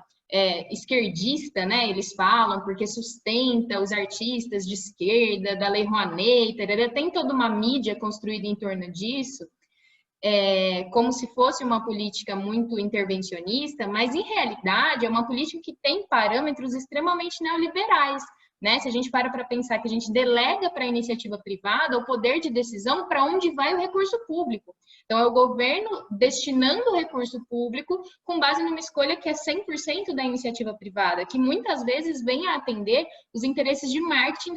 esquerdista, né? Eles falam, porque sustenta os artistas de esquerda, da Lei Rouanet, tem toda uma mídia construída em torno disso, como se fosse uma política muito intervencionista, mas em realidade é uma política que tem parâmetros extremamente neoliberais, né? Se a gente para pensar que a gente delega para a iniciativa privada o poder de decisão para onde vai o recurso público. Então, é o governo destinando o recurso público com base numa escolha que é 100% da iniciativa privada, que muitas vezes vem a atender os interesses de marketing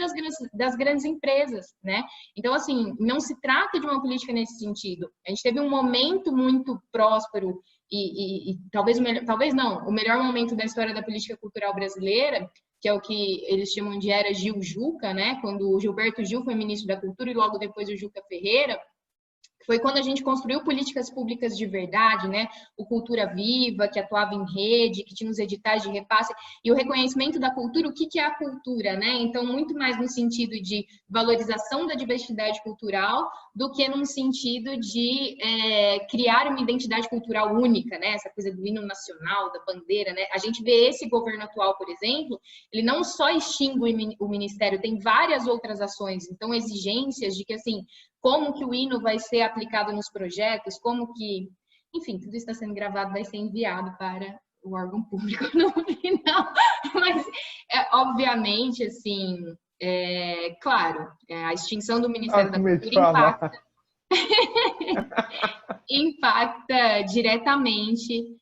das grandes empresas, né? Então, assim, não se trata de uma política nesse sentido. A gente teve um momento muito próspero e talvez o melhor momento da história da política cultural brasileira, que é o que eles chamam de era Gil-Juca, né? Quando o Gilberto Gil foi ministro da Cultura e logo depois o Juca Ferreira, foi quando a gente construiu políticas públicas de verdade, né? O Cultura Viva, que atuava em rede, que tinha os editais de repasse, e o reconhecimento da cultura. O que é a cultura, né? Então, muito mais no sentido de valorização da diversidade cultural do que num sentido de criar uma identidade cultural única, né? Essa coisa do hino nacional, da bandeira, né? A gente vê esse governo atual, por exemplo, ele não só extingue o ministério, tem várias outras ações, então exigências de que, assim, como que o hino vai ser aplicado nos projetos, como que... Enfim, tudo isso está sendo gravado, vai ser enviado para o órgão público no final. Mas, obviamente, assim, claro, a extinção do Ministério da Cultura impacta diretamente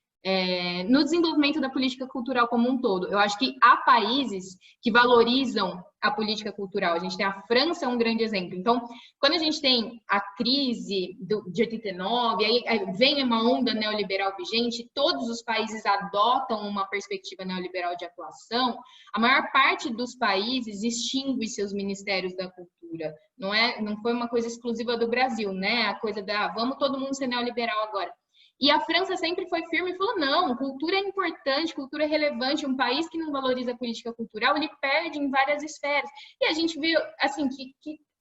no desenvolvimento da política cultural como um todo. Eu acho que há países que valorizam a política cultural. A gente tem a França, um grande exemplo. Então, quando a gente tem a crise de 89, aí vem uma onda neoliberal vigente, todos os países adotam uma perspectiva neoliberal de atuação, a maior parte dos países extingue seus ministérios da cultura. Não foi uma coisa exclusiva do Brasil, né? A coisa da vamos todo mundo ser neoliberal agora. E a França sempre foi firme e falou, não, cultura é importante, cultura é relevante, um país que não valoriza a política cultural, ele perde em várias esferas. E a gente vê, assim,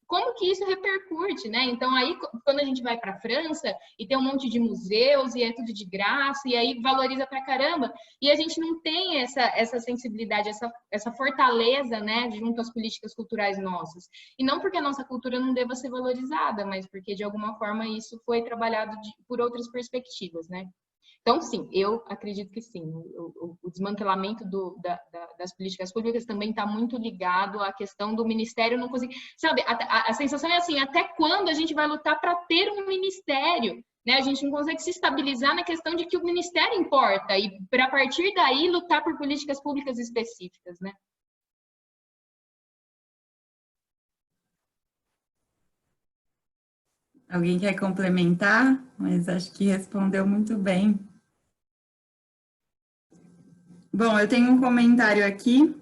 como que isso repercute, né? Então, aí, quando a gente vai para a França e tem um monte de museus e é tudo de graça, e aí valoriza pra caramba, e a gente não tem essa sensibilidade, essa fortaleza, né, junto às políticas culturais nossas. E não porque a nossa cultura não deva ser valorizada, mas porque, de alguma forma, isso foi trabalhado por outras perspectivas, né? Então, sim, eu acredito que sim. O desmantelamento das políticas públicas também está muito ligado à questão do ministério não conseguir. Sabe, a sensação é assim, até quando a gente vai lutar para ter um ministério? Né? A gente não consegue se estabilizar na questão de que o ministério importa e, para partir daí, lutar por políticas públicas específicas, né? Alguém quer complementar? Mas acho que respondeu muito bem. Bom, eu tenho um comentário aqui.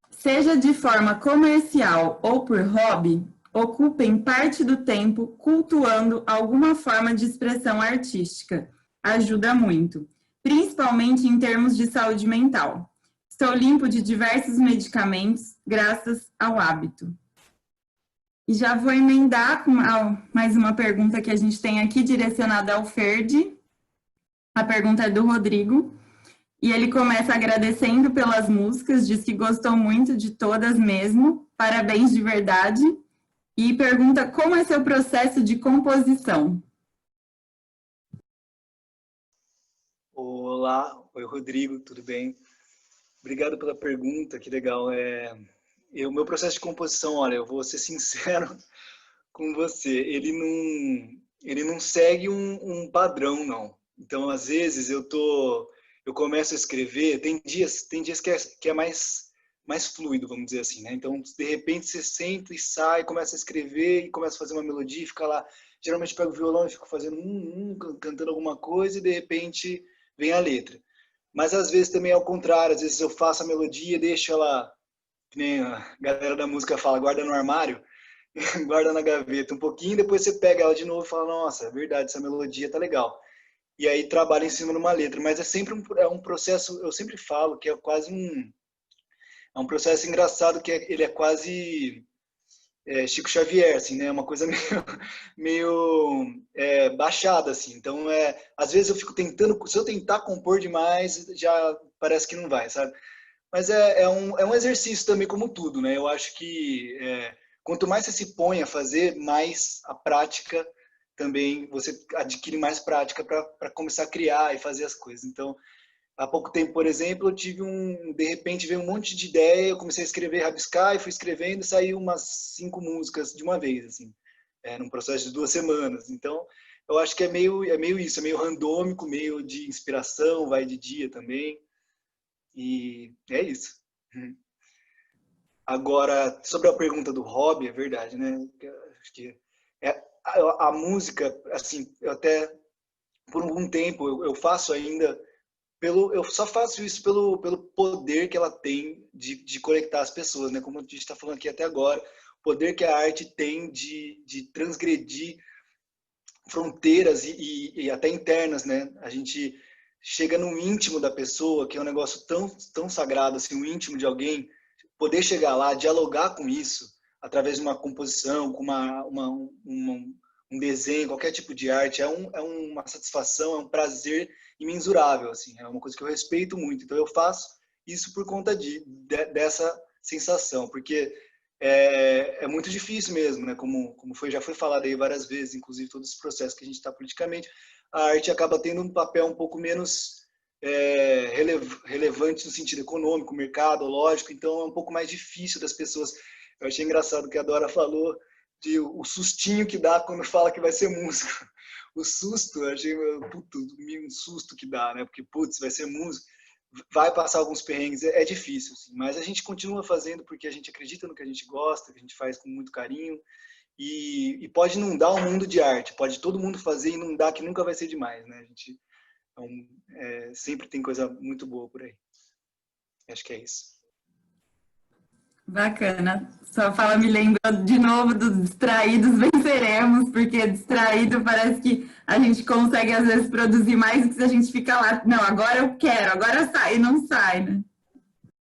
Seja de forma comercial ou por hobby, ocupem parte do tempo cultuando alguma forma de expressão artística. Ajuda muito, principalmente em termos de saúde mental. Estou limpo de diversos medicamentos graças ao hábito. E já vou emendar com mais uma pergunta que a gente tem aqui, direcionada ao Ferdi. A pergunta é do Rodrigo. E ele começa agradecendo pelas músicas, diz que gostou muito de todas mesmo. Parabéns de verdade. E pergunta como é seu processo de composição. Olá, oi Rodrigo, tudo bem? Obrigado pela pergunta, que legal. O meu processo de composição, olha, eu vou ser sincero com você, ele não segue um padrão, não. Então, às vezes, eu começo a escrever, tem dias que é mais fluido, vamos dizer assim, né? Então, de repente, você senta e sai, começa a escrever e começa a fazer uma melodia e fica lá. Geralmente, eu pego o violão e fico fazendo cantando alguma coisa e, de repente, vem a letra. Mas, às vezes, também é ao contrário. Às vezes, eu faço a melodia, deixo ela, que nem a galera da música fala, guarda no armário, guarda na gaveta um pouquinho, depois você pega ela de novo e fala, nossa, é verdade, essa melodia tá legal. E aí trabalha em cima de uma letra. Mas é sempre um processo, eu sempre falo que é quase é um processo engraçado, que ele é quase Chico Xavier, assim, né? Uma coisa meio baixada, assim. Então, às vezes eu fico tentando, se eu tentar compor demais, já parece que não vai, sabe? Mas é um exercício também, como tudo, né? Eu acho que quanto mais você se põe a fazer, mais a prática também, você adquire mais prática para começar a criar e fazer as coisas. Então, há pouco tempo, por exemplo, eu tive de repente veio um monte de ideia, eu comecei a escrever, rabiscar, e fui escrevendo, e saiu umas 5 músicas de uma vez, assim, num processo de 2 semanas. Então, eu acho que é meio isso, é meio randômico, meio de inspiração, vai de dia também. E é isso. Agora, sobre a pergunta do hobby, é verdade, né? Acho que a música, assim, eu até por algum tempo eu faço ainda eu só faço isso pelo poder que ela tem de conectar as pessoas, né? Como a gente está falando aqui até agora, o poder que a arte tem de transgredir fronteiras e até internas, né? A gente chega no íntimo da pessoa, que é um negócio tão sagrado, assim, o íntimo de alguém, poder chegar lá, dialogar com isso, através de uma composição, com um desenho, qualquer tipo de arte, é uma satisfação, é um prazer imensurável, assim, é uma coisa que eu respeito muito. Então eu faço isso por conta dessa sensação, porque é muito difícil mesmo, né? Como já foi falado aí várias vezes, inclusive todos os processos que a gente está politicamente, a arte acaba tendo um papel um pouco menos relevante no sentido econômico, mercadológico, então é um pouco mais difícil das pessoas. Eu achei engraçado que a Dora falou de o sustinho que dá quando fala que vai ser músico. O susto, eu achei um susto que dá, né? Porque, putz, vai ser músico, vai passar alguns perrengues, é difícil, assim, mas a gente continua fazendo porque a gente acredita no que a gente gosta, que a gente faz com muito carinho, e pode inundar o mundo de arte, pode todo mundo fazer e inundar, que nunca vai ser demais, né? A gente sempre tem coisa muito boa por aí. Acho que é isso. Bacana. Sua fala me lembrou de novo dos distraídos venceremos, porque distraído parece que a gente consegue às vezes produzir mais do que se a gente fica lá, não, agora eu quero, agora sai, e não sai, né?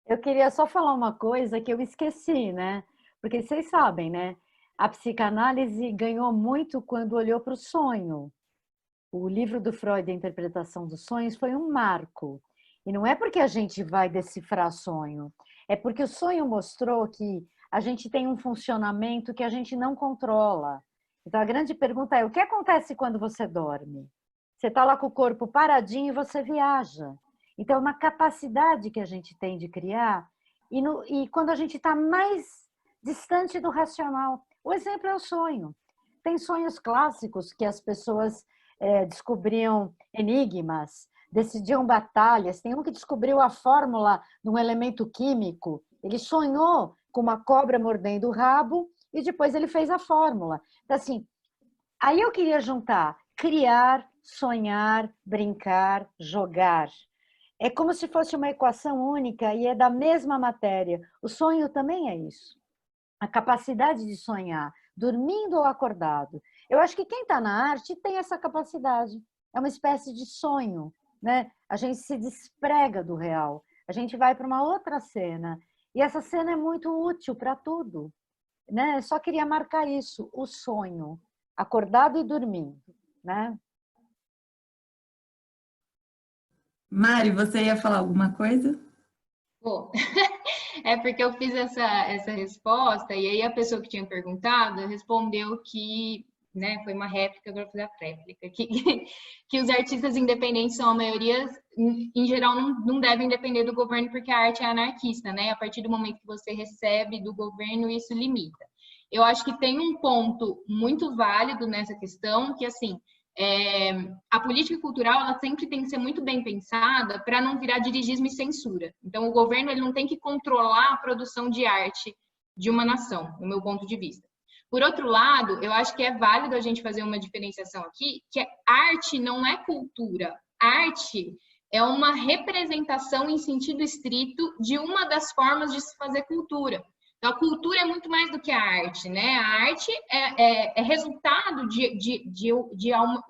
Eu queria só falar uma coisa que eu esqueci, né? Porque vocês sabem, né? A psicanálise ganhou muito quando olhou para o sonho. O livro do Freud, A Interpretação dos Sonhos, foi um marco. E não é porque a gente vai decifrar sonho, é porque o sonho mostrou que a gente tem um funcionamento que a gente não controla. Então, a grande pergunta é, o que acontece quando você dorme? Você está lá com o corpo paradinho e você viaja. Então, é uma capacidade que a gente tem de criar, e quando a gente está mais distante do racional. O exemplo é o sonho. Tem sonhos clássicos que as pessoas descobriam enigmas, decidiam batalhas. Tem um que descobriu a fórmula de um elemento químico. Ele sonhou com uma cobra mordendo o rabo e depois ele fez a fórmula. Então, assim, aí eu queria juntar criar, sonhar, brincar, jogar. É como se fosse uma equação única e é da mesma matéria. O sonho também é isso. A capacidade de sonhar, dormindo ou acordado. Eu acho que quem está na arte tem essa capacidade. É uma espécie de sonho, né? A gente se desprega do real. A gente vai para uma outra cena. E essa cena é muito útil para tudo, né? Eu só queria marcar isso, o sonho. Acordado e dormindo, né? Mari, você ia falar alguma coisa? Pô, é porque eu fiz essa resposta e aí a pessoa que tinha perguntado respondeu que, né, foi uma réplica, agora eu vou fazer a réplica, que os artistas independentes são a maioria, em geral, não devem depender do governo porque a arte é anarquista, né? A partir do momento que você recebe do governo, isso limita. Eu acho que tem um ponto muito válido nessa questão, que assim, a política cultural ela sempre tem que ser muito bem pensada para não virar dirigismo e censura. Então, o governo ele não tem que controlar a produção de arte de uma nação, no meu ponto de vista. Por outro lado, eu acho que é válido a gente fazer uma diferenciação aqui, que arte não é cultura. Arte é uma representação em sentido estrito de uma das formas de se fazer cultura. Então, a cultura é muito mais do que a arte, né? A arte é resultado de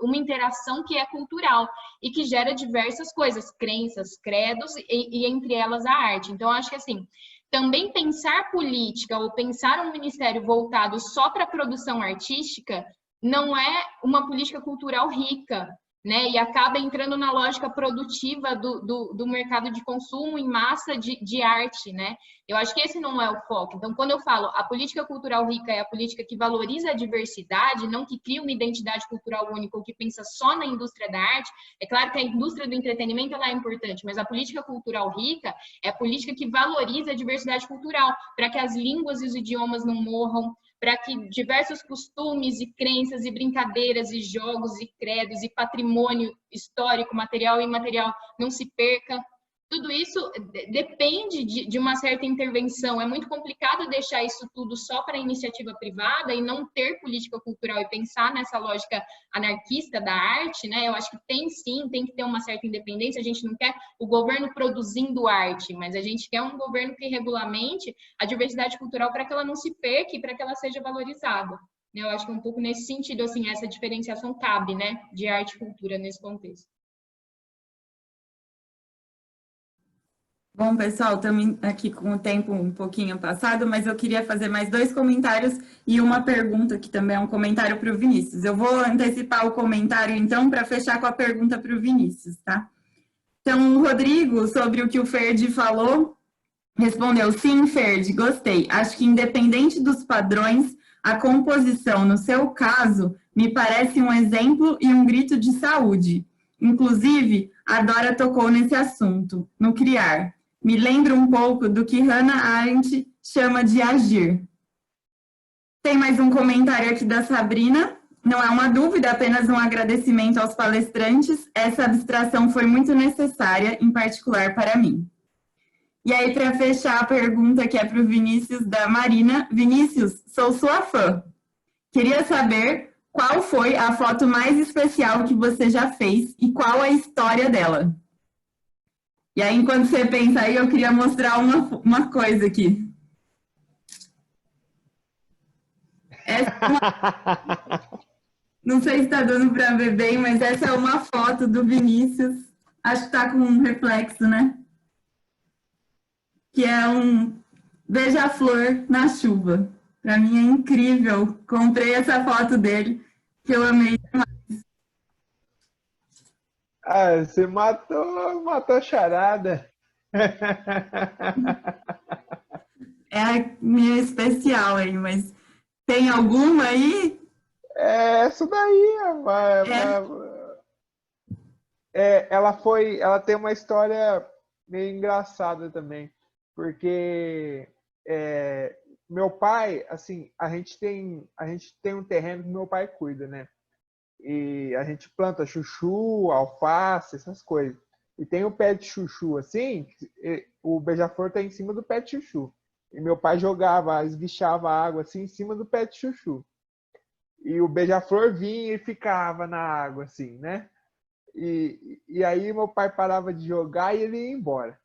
uma interação que é cultural e que gera diversas coisas, crenças, credos e entre elas a arte. Então, eu acho que assim, também pensar política ou pensar um ministério voltado só para a produção artística não é uma política cultural rica, né? E acaba entrando na lógica produtiva do mercado de consumo em massa de arte, né? Eu acho que esse não é o foco. Então, quando eu falo a política cultural rica é a política que valoriza a diversidade, não que cria uma identidade cultural única ou que pensa só na indústria da arte, é claro que a indústria do entretenimento ela é importante, mas a política cultural rica é a política que valoriza a diversidade cultural, para que as línguas e os idiomas não morram, para que diversos costumes e crenças e brincadeiras e jogos e credos e patrimônio histórico, material e imaterial não se perca. Tudo isso depende de uma certa intervenção. É muito complicado deixar isso tudo só para a iniciativa privada e não ter política cultural e pensar nessa lógica anarquista da arte, né? Eu acho que tem sim, tem que ter uma certa independência. A gente não quer o governo produzindo arte, mas a gente quer um governo que regulamente a diversidade cultural para que ela não se perca e para que ela seja valorizada. Eu acho que um pouco nesse sentido, assim, essa diferenciação cabe, né, de arte e cultura nesse contexto. Bom, pessoal, estamos aqui com o tempo um pouquinho passado, mas eu queria fazer mais 2 comentários e uma pergunta, que também é um comentário para o Vinícius. Eu vou antecipar o comentário, então, para fechar com a pergunta para o Vinícius, tá? Então, o Rodrigo, sobre o que o Ferdi falou, respondeu: sim, Ferdi, gostei. Acho que independente dos padrões, a composição, no seu caso, me parece um exemplo e um grito de saúde. Inclusive, a Dora tocou nesse assunto, no criar. Me lembra um pouco do que Hannah Arendt chama de agir. Tem mais um comentário aqui da Sabrina. Não é uma dúvida, apenas um agradecimento aos palestrantes. Essa abstração foi muito necessária, em particular para mim. E aí, para fechar a pergunta que é para o Vinícius, da Marina. Vinícius, sou sua fã. Queria saber qual foi a foto mais especial que você já fez e qual a história dela. E aí, enquanto você pensa aí, eu queria mostrar uma coisa aqui. Não sei se está dando para ver bem, mas essa é uma foto do Vinícius. Acho que está com um reflexo, né? Que é um beija-flor na chuva. Para mim é incrível. Comprei essa foto dele, que eu amei demais. Ah, você matou a charada. É a minha especial aí, mas tem alguma aí? É essa daí, ela tem uma história meio engraçada também, porque meu pai, assim, a gente tem um terreno que meu pai cuida, né? E a gente planta chuchu, alface, essas coisas. E tem o pé de chuchu, assim, o beija-flor tá em cima do pé de chuchu. E meu pai esguichava água assim em cima do pé de chuchu. E o beija-flor vinha e ficava na água, assim, né? E aí meu pai parava de jogar e ele ia embora.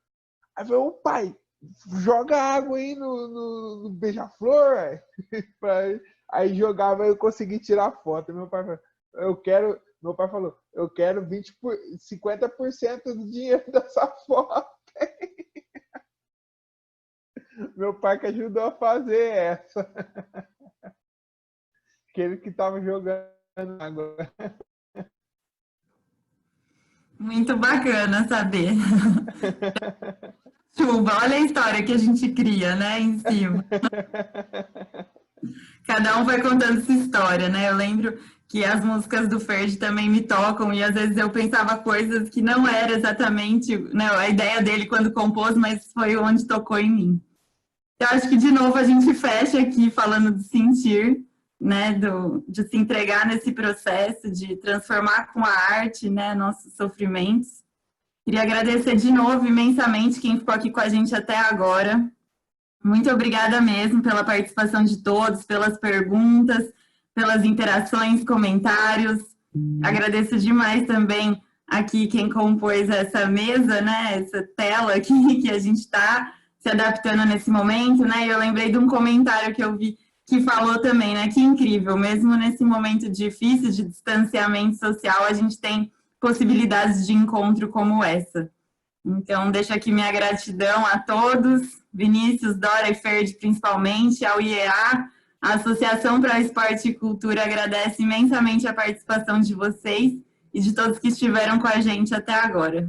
Aí eu falei, ô pai, joga água aí no beija-flor. Aí jogava e eu consegui tirar foto. Meu pai falou, eu quero 50% do dinheiro dessa foto. Meu pai que ajudou a fazer essa. Aquele que estava jogando água. Muito bacana saber. Chuva, olha a história que a gente cria, né, em cima. Cada um vai contando sua história, né? Eu lembro que as músicas do Ferdi também me tocam e às vezes eu pensava coisas que não era exatamente, né, a ideia dele quando compôs, mas foi onde tocou em mim. Eu acho que, de novo, a gente fecha aqui falando de sentir, né, de se entregar nesse processo, de transformar com a arte, né, nossos sofrimentos. Queria agradecer de novo imensamente quem ficou aqui com a gente até agora. Muito obrigada mesmo pela participação de todos, pelas perguntas, pelas interações, comentários. Agradeço demais também aqui quem compôs essa mesa, né, essa tela aqui que a gente está se adaptando nesse momento, né? E eu lembrei de um comentário que eu vi que falou também, né? Que incrível, mesmo nesse momento difícil de distanciamento social, a gente tem possibilidades de encontro como essa. Então, deixo aqui minha gratidão a todos, Vinícius, Dora e Ferdi principalmente, ao IEA, a Associação para o Esporte e Cultura agradece imensamente a participação de vocês e de todos que estiveram com a gente até agora.